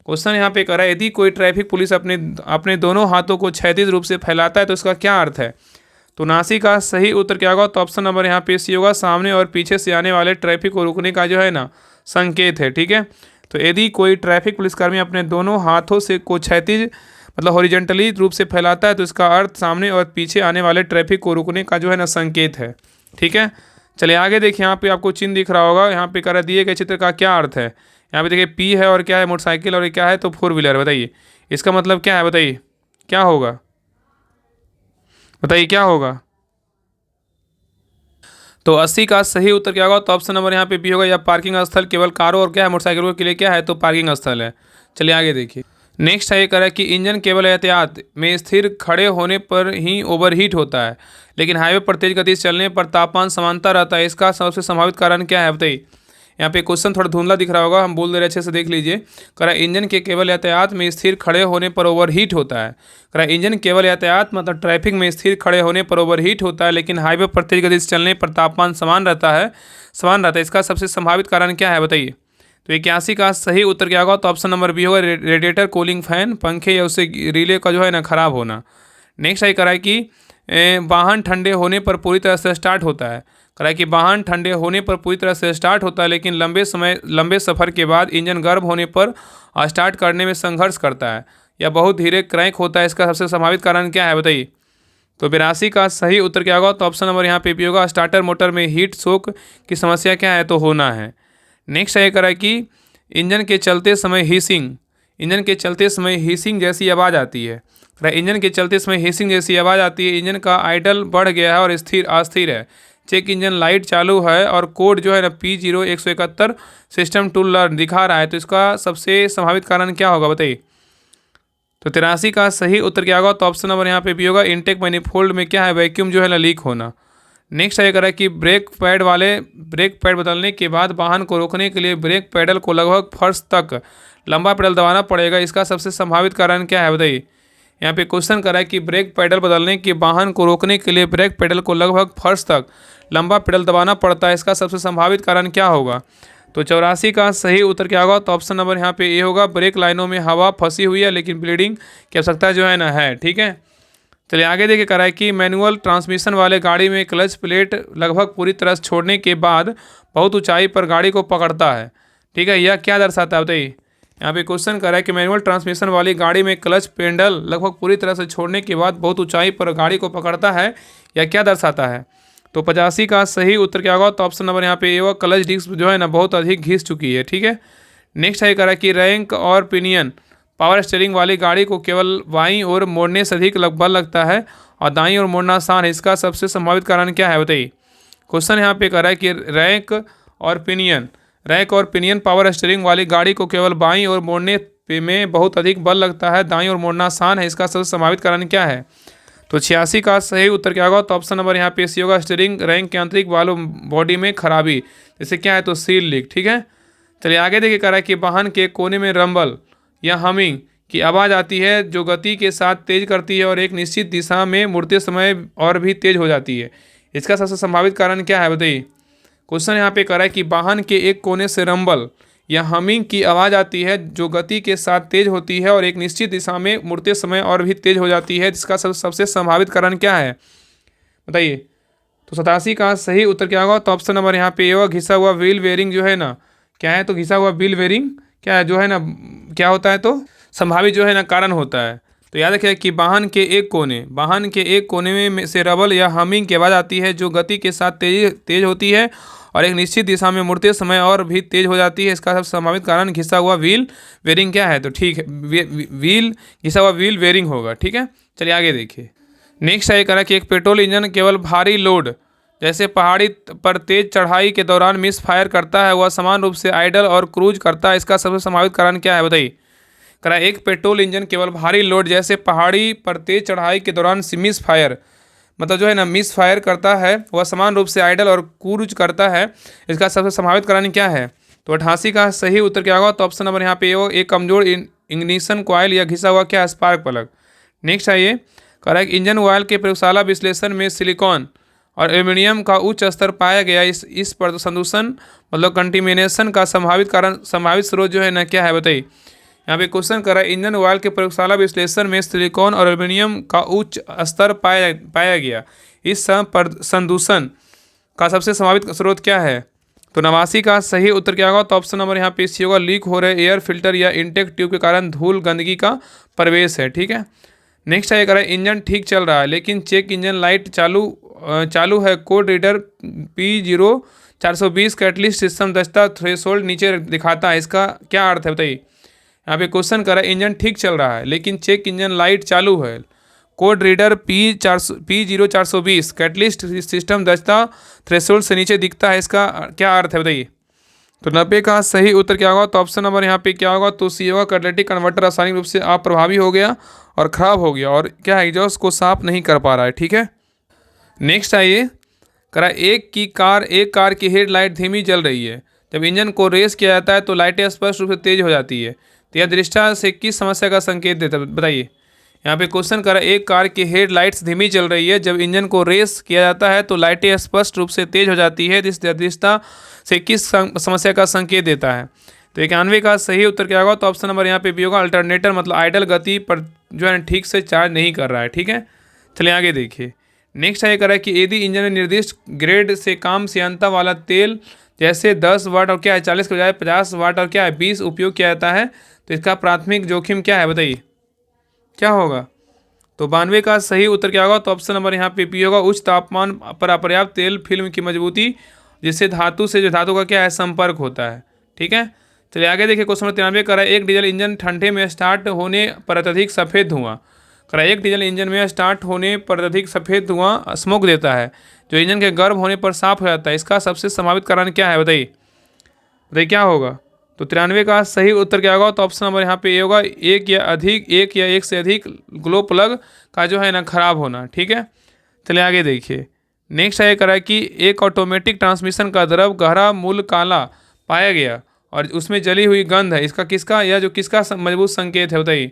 क्वेश्चन यहाँ पे करा है, यदि कोई ट्रैफिक पुलिस अपने दोनों हाथों को क्षैतिज रूप से फैलाता है तो इसका क्या अर्थ है। तो 79 का सही उत्तर क्या होगा। तो ऑप्शन नंबर यहाँ पे सी होगा, सामने और पीछे से आने वाले ट्रैफिक को रुकने का जो है ना संकेत है। ठीक है, तो यदि कोई ट्रैफिक पुलिसकर्मी अपने दोनों हाथों से को क्षैतिज मतलब हॉरिजॉन्टली रूप से फैलाता है तो इसका अर्थ सामने और पीछे आने वाले ट्रैफिक को रुकने का जो है ना संकेत है। ठीक है, चलिए आगे देखिए, यहाँ पे आपको चिन्ह दिख रहा होगा, यहाँ पे करा दिए गए चित्र का क्या अर्थ है। यहाँ पे देखिए पी है और क्या है, मोटरसाइकिल, और ये क्या है तो 4 व्हीलर। बताइए इसका मतलब क्या है, बताइए क्या होगा, बताइए क्या होगा। तो 80 का सही उत्तर क्या होगा। तो ऑप्शन नंबर यहाँ पे बी होगा, या पार्किंग स्थल केवल कारों और क्या है मोटरसाइकिलों के लिए क्या है तो पार्किंग स्थल है। चलिए आगे देखिए, नेक्स्ट है करा कि इंजन केवल एहतियात में स्थिर खड़े होने पर ही ओवरहीट होता है, लेकिन हाईवे पर तेज गति से चलने पर तापमान समानता रहता है। इसका सबसे संभावित कारण क्या है, बताइए। यहाँ पे क्वेश्चन थोड़ा धुंधला दिख रहा होगा, हम बोल दे रहे अच्छे से देख लीजिए। करा इंजन के केवल यातायात में स्थिर खड़े होने पर ओवरहीट होता है। करा इंजन केवल यातायात मतलब ट्रैफिक में स्थिर खड़े होने पर ओवरहीट होता है, लेकिन हाईवे पर तेज गति से चलने पर तापमान समान रहता है। इसका सबसे संभावित कारण क्या है, बताइए। तो 81 का सही उत्तर क्या होगा। तो ऑप्शन नंबर बी होगा, रेडिएटर, कूलिंग फैन, पंखे या उससे रिले का जो है ना खराब होना। नेक्स्ट है करा कि वाहन ठंडे होने पर पूरी तरह से स्टार्ट होता है। करा कि वाहन ठंडे होने पर पूरी तरह से स्टार्ट होता है, लेकिन लंबे सफ़र के बाद इंजन गर्म होने पर स्टार्ट करने में संघर्ष करता है या बहुत धीरे क्रैंक होता है। इसका सबसे संभावित कारण क्या है, बताइए। तो 82 का सही उत्तर क्या होगा। तो ऑप्शन नंबर यहाँ पे भी होगा, स्टार्टर मोटर में हीट शोक की समस्या क्या है तो होना है। नेक्स्ट है करा कि इंजन के चलते समय हीसिंग जैसी आवाज़ आती है। इंजन के चलते समय हीसिंग जैसी आवाज़ आती है। इंजन का आइडल बढ़ गया है और अस्थिर है। चेक इंजन लाइट चालू है और कोड जो है ना P0171 सिस्टम टू लर्न दिखा रहा है। तो इसका सबसे संभावित कारण क्या होगा, बताइए। तो 83 का सही उत्तर क्या होगा। तो ऑप्शन नंबर यहाँ पे भी होगा, इनटेक मैनिफोल्ड में क्या है वैक्यूम जो है ना लीक होना। नेक्स्ट है करा कि ब्रेक पैड बदलने के बाद वाहन को रोकने के लिए ब्रेक पैडल को लगभग फर्श तक लंबा पैडल दबाना पड़ेगा। इसका सबसे संभावित कारण क्या है, बताइए। यहाँ पे क्वेश्चन करा है कि ब्रेक पैडल बदलने के वाहन को रोकने के लिए ब्रेक पैडल को लगभग फर्श तक लंबा पैडल दबाना पड़ता है। इसका सबसे संभावित कारण क्या होगा। तो 84 का सही उत्तर क्या होगा। तो ऑप्शन नंबर यहाँ पे ए होगा, ब्रेक लाइनों में हवा फंसी हुई है लेकिन ब्लीडिंग की आवश्यकता जो है ना है। ठीक है, चलिए आगे देखिए करा है कि मैनुअल ट्रांसमिशन वाले गाड़ी में क्लच प्लेट लगभग पूरी तरह से छोड़ने के बाद बहुत ऊंचाई पर गाड़ी को पकड़ता है। ठीक है, यह क्या दर्शाता है, बताइए। यहाँ पे क्वेश्चन कर रहा है कि मैनुअल ट्रांसमिशन वाली गाड़ी में क्लच पेडल लगभग पूरी तरह से छोड़ने के बाद बहुत ऊंचाई पर गाड़ी को पकड़ता है, यह क्या दर्शाता है। तो 85 का सही उत्तर क्या होगा। तो ऑप्शन नंबर यहाँ पे ए होगा, क्लच डिस्क जो है ना बहुत अधिक घिस चुकी है। ठीक है, नेक्स्ट है करा कि रैंक और पिनियन पावर स्टीयरिंग वाली गाड़ी को केवल बाईं ओर मोड़ने से अधिक बल लगता है और दाईं ओर मोड़ना आसान है। इसका सबसे संभावित कारण क्या है, बताइए। क्वेश्चन यहाँ पे कह रहा है कि रैंक और पिनियन पावर स्टीयरिंग वाली गाड़ी को केवल बाईं ओर मोड़ने में बहुत अधिक बल लगता है, दाईं ओर मोड़ना आसान है। इसका सबसे संभावित कारण क्या है। तो 86 का सही उत्तर क्या होगा। तो ऑप्शन नंबर यहाँ पे सी होगा, स्टीयरिंग रैंक के आंतरिक वालों बॉडी में खराबी, जैसे क्या है तो सील लीक। ठीक है, चलिए आगे देखिए कह रहा है कि वाहन के कोने में रंबल या हमिंग की आवाज़ आती है जो गति के साथ तेज करती है और एक निश्चित दिशा में मुड़ते समय और भी तेज हो जाती है। इसका सबसे संभावित कारण क्या है, बताइए। क्वेश्चन यहाँ पे कर रहा है कि वाहन के एक कोने से रंबल या हमिंग की आवाज़ आती है जो गति के साथ तेज होती है और एक निश्चित दिशा में मुड़ते समय और भी तेज हो जाती है। इसका सबसे संभावित कारण क्या है, बताइए। तो 87 का सही उत्तर क्या होगा। तो ऑप्शन नंबर यहाँ पे होगा, घिसा हुआ व्हील बेयरिंग जो है ना क्या है तो घिसा हुआ व्हील बेयरिंग क्या है जो है ना क्या होता है तो संभावित जो है ना कारण होता है। तो याद रखिए कि वाहन के एक कोने में से रबल या हमिंग की आवाज़ आती है जो गति के साथ तेज होती है और एक निश्चित दिशा में मुड़ते समय और भी तेज हो जाती है। इसका सबसे संभावित कारण घिसा हुआ व्हील बेयरिंग क्या है तो ठीक है घिसा हुआ व्हील बेयरिंग होगा। ठीक है, चलिए आगे देखिए। नेक्स्ट है करा कि एक पेट्रोल इंजन केवल भारी लोड जैसे पहाड़ी पर तेज चढ़ाई के दौरान मिस फायर करता है, वह समान रूप से आइडल और क्रूज करता है। इसका सबसे संभावित कारण क्या है, बताइए। करा एक पेट्रोल इंजन केवल भारी लोड जैसे पहाड़ी पर तेज चढ़ाई के दौरान मिस फायर करता है, वह समान रूप से आइडल और क्रूज करता है। इसका सबसे संभावित कारण क्या है। तो 88 का सही उत्तर क्या होगा। तो ऑप्शन नंबर यहाँ पे वो एक कमजोर इग्निशन कॉइल या घिसा हुआ क्या स्पार्क प्लग। नेक्स्ट है ये करा एक इंजन ऑयल के प्रयोगशाला विश्लेषण में सिलिकॉन और एल्यूमिनियम का उच्च स्तर पाया गया। इस प्रदूषण मतलब कंटिमिनेशन का संभावित स्रोत जो है ना क्या है, बताइए। यहाँ पे क्वेश्चन करा, इंजन ऑयल के प्रयोगशाला विश्लेषण में सिलिकॉन और एल्यूमिनियम का उच्च स्तर पाया गया। इस संदूषण का सबसे संभावित स्रोत क्या है? तो 89 का सही उत्तर क्या होगा? तो ऑप्शन नंबर यहाँ पे सी होगा, लीक हो रहे एयर फिल्टर या इंटेक ट्यूब के कारण धूल गंदगी का प्रवेश है। ठीक है, नेक्स्ट है करें, इंजन ठीक चल रहा है लेकिन चेक इंजन लाइट चालू है, code reader P0420 catalyst system दस्ता थ्रेशोल्ड नीचे दिखाता है, इसका क्या अर्थ है बताइए। यहाँ पे क्वेश्चन करा, इंजन ठीक चल रहा है लेकिन चेक इंजन लाइट चालू है, code reader P0420 catalyst system दस्ता थ्रेशोल्ड से नीचे दिखता है, इसका क्या अर्थ है बताइए। तो 90 का सही उत्तर क्या होगा? तो ऑप्शन नंबर यहाँ पे क्या होगा? तो सी होगा, कैटालिटिक कन्वर्टर रासायनिक रूप से अप्रभावी हो गया और ख़राब हो गया और क्या है, एग्जॉस्ट को साफ नहीं कर पा रहा है। ठीक है, नेक्स्ट आइए करा, एक कार की हेडलाइट धीमी जल रही है, जब इंजन को रेस किया जाता है तो लाइटें स्पष्ट रूप से तेज हो जाती है, तो यह दृष्टा से किस समस्या का संकेत देता है बताइए। यहाँ पे क्वेश्चन करा, एक कार की हेडलाइट्स धीमी चल रही है, जब इंजन को रेस किया जाता है तो लाइटें स्पष्ट रूप से तेज हो जाती है, इस दृष्टा से किस समस्या का संकेत देता है। तो 91 का सही उत्तर क्या होगा? तो ऑप्शन नंबर यहाँ पे भी होगा, अल्टरनेटर, मतलब आइडल गति पर जो है ठीक से चार्ज नहीं कर रहा है। ठीक है, चलिए आगे देखिए। नेक्स्ट है करा कि यदि इंजन में निर्दिष्ट ग्रेड से काम श्यानता वाला तेल जैसे 10 वाट और क्या है 40 के बजाय 50 वाट और क्या है 20 उपयोग किया जाता है, तो इसका प्राथमिक जोखिम क्या है बताइए, क्या होगा। तो 92 का सही उत्तर क्या होगा? तो ऑप्शन नंबर यहाँ पे पी होगा, उच्च तापमान पर अपर्याप्त तेल फिल्म की मजबूती, जिससे धातु से जो धातु का क्या है संपर्क होता है। ठीक है, चलिए आगे देखिए। क्वेश्चन नंबर 93 करा, एक डीजल इंजन ठंडे में स्टार्ट होने पर अत्यधिक सफ़ेद धुआं करा, एक डीजल इंजन में स्टार्ट होने पर अत्यधिक सफ़ेद धुआं स्मोक देता है, जो इंजन के गर्म होने पर साफ हो जाता है, इसका सबसे संभावित कारण क्या है बताइए क्या होगा। तो 93 का सही उत्तर क्या होगा? तो ऑप्शन नंबर यहाँ पे ये होगा, एक या एक से अधिक ग्लो प्लग का जो है ना खराब होना। ठीक है, चलिए आगे देखिए। नेक्स्ट है करा कि एक ऑटोमेटिक ट्रांसमिशन का द्रव गहरा मूल काला पाया गया और उसमें जली हुई गंध है, इसका किसका या जो किसका मजबूत संकेत है बताइए।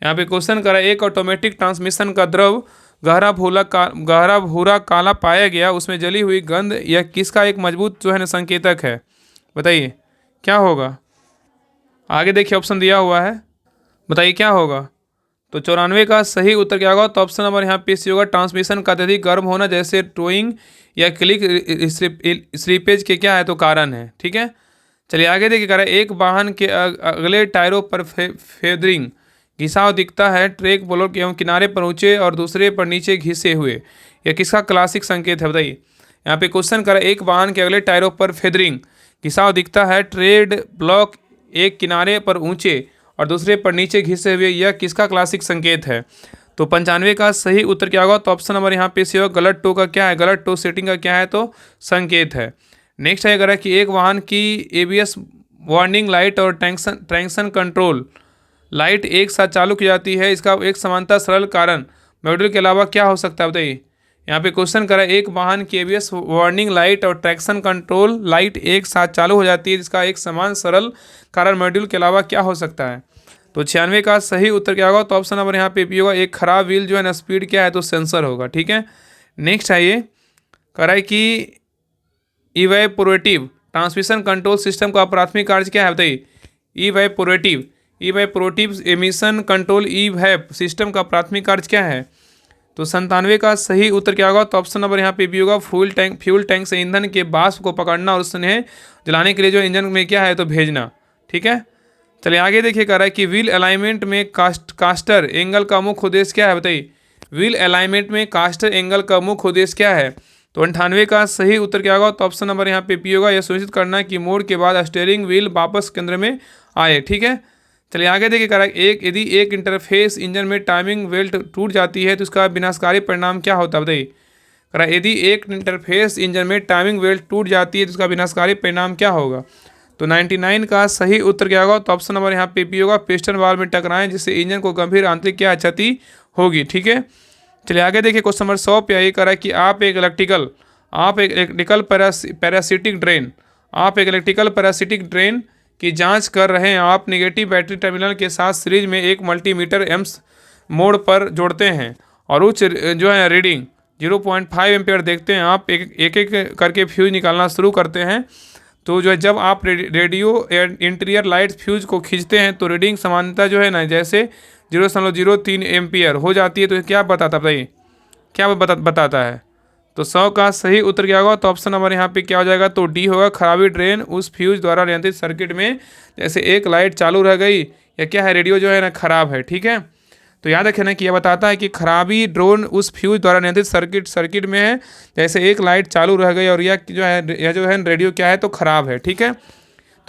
यहाँ पे क्वेश्चन करा, एक ऑटोमेटिक ट्रांसमिशन का द्रव गहरा भूरा काला पाया गया, उसमें जली हुई गंध, यह किसका एक मजबूत जो है ना संकेतक है बताइए, क्या होगा। आगे देखिए ऑप्शन दिया हुआ है, बताइए क्या होगा। तो 94 का सही उत्तर क्या होगा? तो ऑप्शन नंबर यहाँ पे सी होगा, ट्रांसमिशन का अत्यधिक गर्म होना जैसे टोइंग या क्लिक स्लीपेज के क्या है तो कारण है। ठीक है, चलिए आगे देखिए करें, एक वाहन के अगले टायरों पर फेदरिंग घिसाव दिखता है, ट्रैक ब्लॉक एवं किनारे पर ऊंचे और दूसरे पर नीचे घिसे हुए, यह किसका क्लासिक संकेत है बताइए। यहाँ पे क्वेश्चन करें, एक वाहन के अगले टायरों पर फेदरिंग घिसाव दिखता है, ट्रेड ब्लॉक एक किनारे पर ऊंचे और दूसरे पर नीचे घिसे हुए, यह किसका क्लासिक संकेत है। तो 95 का सही उत्तर क्या होगा? तो ऑप्शन नंबर यहाँ पे सी होगा, गलत टो का क्या है, गलत टो सेटिंग का क्या है तो संकेत है। नेक्स्ट है करा कि एक वाहन की ABS वार्निंग लाइट और ट्रैक्शन कंट्रोल लाइट एक साथ चालू की जाती है, इसका एक समानता सरल कारण मॉड्यूल के अलावा क्या हो सकता है बताइए। यहाँ पे क्वेश्चन करा, एक वाहन की ABS वार्निंग लाइट और ट्रैक्शन कंट्रोल लाइट एक साथ चालू हो जाती है, जिसका एक समान सरल कारण मॉड्यूल के अलावा क्या हो सकता है। तो 96 का सही उत्तर क्या होगा? तो ऑप्शन नंबर यहाँ पे भी होगा, एक खराब व्हील जो है ना स्पीड क्या है तो सेंसर होगा। ठीक है, नेक्स्ट आइए करा कि इवैपोरेटिव ट्रांसमिशन कंट्रोल सिस्टम का प्राथमिक कार्य क्या है बताइए। इवैपोरेटिव एमिशन कंट्रोल इवैप सिस्टम का प्राथमिक कार्य क्या है। तो 97 का सही उत्तर क्या होगा? तो ऑप्शन नंबर यहाँ पे भी होगा, फ्यूल टैंक से ईंधन के वाष्प को पकड़ना और उन्हें जलाने के लिए जो इंजन में क्या है तो भेजना। ठीक है, चलिए आगे देखिए कह रहा है कि व्हील अलाइनमेंट में कास्टर एंगल का मुख्य उद्देश्य क्या है बताइए। व्हील अलाइनमेंट में कास्टर एंगल का मुख्य उद्देश्य क्या है। तो 98 का सही उत्तर क्या होगा? तो ऑप्शन नंबर यहाँ पे पी होगा, यह सुनिश्चित करना कि मोड़ के बाद स्टीयरिंग व्हील वापस केंद्र में आए। ठीक है, चलिए आगे देखिए कह रहा है, यदि एक इंटरफेस इंजन में टाइमिंग बेल्ट टूट जाती है तो इसका विनाशकारी परिणाम क्या होता है बताइए। कह रहा है, यदि एक इंटरफेस इंजन में टाइमिंग बेल्ट टूट जाती है तो इसका विनाशकारी परिणाम क्या होगा। तो 99 का सही उत्तर क्या होगा? तो ऑप्शन नंबर यहाँ पे पी होगा, पिस्टन वाल्व में टकराएं जिससे इंजन को गंभीर आंतरिक क्या क्षति होगी। ठीक है, चलिए आगे देखिए क्वेश्चन नंबर 100 पे यही कह रहा है कि आप एक इलेक्ट्रिकल पैरासिटिक ड्रेन की जांच कर रहे हैं। आप नेगेटिव बैटरी टर्मिनल के साथ सीरीज में एक मल्टीमीटर एम्स मोड पर जोड़ते हैं और उच्च जो है रीडिंग 0.5 एम्पियर देखते हैं। आप एक एक करके फ्यूज निकालना शुरू करते हैं तो जो है जब आप रेडियो इंटीरियर लाइट फ्यूज को खींचते हैं तो रीडिंग सामान्यतः जो है ना जैसे 0.03 एम्पियर हो जाती है। तो क्या बताता बताइए, क्या बताता है? तो 100 का सही उत्तर क्या होगा? तो ऑप्शन नंबर यहाँ पे क्या हो जाएगा? तो डी होगा। खराबी ड्रेन उस फ्यूज द्वारा नियंत्रित सर्किट में, जैसे एक लाइट चालू रह गई या क्या है, रेडियो जो है ना खराब है। ठीक है, तो याद रखें ना कि यह बताता है कि खराबी ड्रोन उस फ्यूज द्वारा नियंत्रित सर्किट में है, जैसे एक लाइट चालू रह गई और यह जो है रेडियो क्या है, तो खराब है। ठीक है,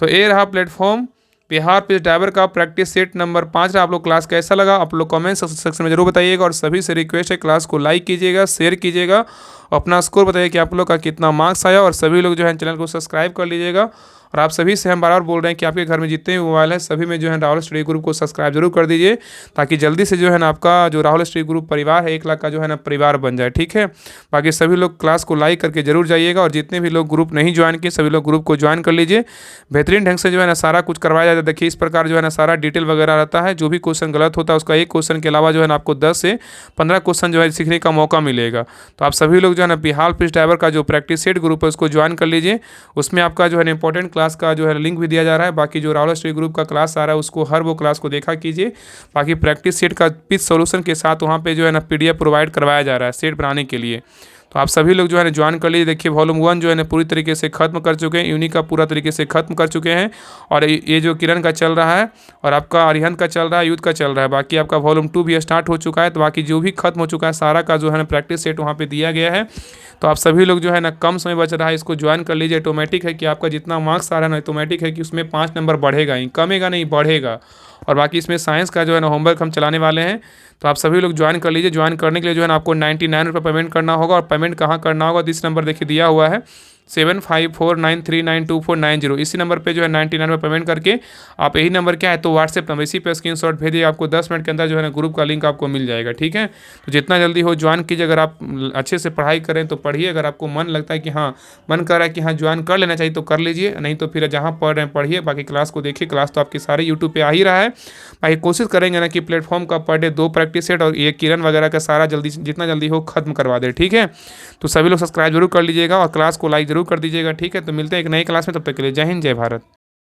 तो ये रहा प्लेटफॉर्म बिहार पुलिस ड्राइवर का प्रैक्टिस सेट नंबर 5 रहा। आप लोग क्लास कैसा लगा आप लोग कमेंट सेक्शन में जरूर बताइएगा, और सभी से रिक्वेस्ट है क्लास को लाइक कीजिएगा, शेयर कीजिएगा, अपना स्कोर बताइए कि आप लोग का कितना मार्क्स आया, और सभी लोग जो है चैनल को सब्सक्राइब कर लीजिएगा। और आप सभी से हम बार बार बोल रहे हैं कि आपके घर में जितने भी मोबाइल है सभी में जो है राहुल स्टडी ग्रुप को सब्सक्राइब जरूर कर दीजिए, ताकि जल्दी से जो है ना आपका जो राहुल स्टडी ग्रुप परिवार है 1 लाख का जो है ना परिवार बन जाए। ठीक है, बाकी सभी लोग क्लास को लाइक करके जरूर जाइएगा, और जितने भी लोग ग्रुप नहीं ज्वाइन किए सभी लोग ग्रुप को ज्वाइन कर लीजिए। बेहतरीन ढंग से जो है ना सारा कुछ करवाया जाता है। देखिए इस प्रकार जो है ना सारा डिटेल वगैरह रहता है, जो भी क्वेश्चन गलत होता है उसका एक क्वेश्चन के अलावा जो है ना आपको 10 से 15 क्वेश्चन जो है सीखने का मौका मिलेगा। तो आप सभी लोग जो है ना बिहार पुलिस ड्राइवर का जो प्रैक्टिस सेट ग्रुप है उसको ज्वाइन कर लीजिए। उसमें आपका जो है इंपॉर्टेंट क्लास का जो है लिंक भी दिया जा रहा है। बाकी जो राहुल स्टडी ग्रुप का क्लास आ रहा है उसको हर वो क्लास को देखा कीजिए। बाकी प्रैक्टिस सेट का पिच सॉल्यूशन के साथ वहाँ पे जो है ना PDF प्रोवाइड करवाया जा रहा है सेट बनाने के लिए। तो आप सभी लोग जो है ना ज्वाइन कर लीजिए। देखिए वॉल्यूम 1 जो है ना पूरी तरीके से खत्म कर चुके हैं, यूनिक का पूरा तरीके से खत्म कर चुके हैं, और ये जो किरण का चल रहा है और आपका अरिहंत का चल रहा है, युद्ध का चल रहा है। बाकी आपका वॉल्यूम 2 भी स्टार्ट हो चुका है। तो बाकी जो भी खत्म हो चुका है सारा का जो है ना प्रैक्टिस सेट वहाँ पे दिया गया है। तो आप सभी लोग जो है ना कम समय बच रहा है इसको ज्वाइन कर लीजिए। ऑटोमेटिक है कि आपका जितना मार्क्स आ रहा है ना ऑटोमेटिक है कि उसमें 5 नंबर बढ़ेगा ही, कमेगा नहीं, बढ़ेगा। और बाकी इसमें साइंस का जो है ना होमवर्क हम चलाने वाले हैं। तो आप सभी लोग ज्वाइन कर लीजिए। ज्वाइन करने के लिए जो है ना आपको 99 रुपये पेमेंट करना होगा, और पेमेंट कहाँ करना होगा? इस नंबर देखिए दिया हुआ है 7549392490। इसी नंबर पे जो है 99 में पेमेंट करके आप यही नंबर क्या है तो व्हाट्सएप नंबर, इसी पे स्क्रीनशॉट भेजिए। आपको 10 मिनट के अंदर जो है ना ग्रुप का लिंक आपको मिल जाएगा। ठीक है, तो जितना जल्दी हो ज्वाइन कीजिए। अगर आप अच्छे से पढ़ाई करें तो पढ़िए, अगर आपको मन लगता है कि हाँ मन कर रहा है कि हाँ ज्वाइन कर लेना चाहिए तो कर लीजिए, नहीं तो फिर जहाँ पढ़ रहे हैं पढ़िए। बाकी क्लास को देखिए, क्लास तो आपके सारे यूट्यूब पर आ ही रहा है। बाकी कोशिश करेंगे ना कि प्लेटफॉर्म का पर डे 2 प्रैक्टिस सेट और ये किरण वगैरह का सारा जल्दी जितना जल्दी हो खत्म करवा दे। ठीक है, तो सभी लोग सब्सक्राइब जरूर कर लीजिएगा और क्लास को लाइक जरूर कर दीजिएगा। ठीक है, तो मिलते हैं एक नई क्लास में, तब तक के लिए जय हिंद जय भारत।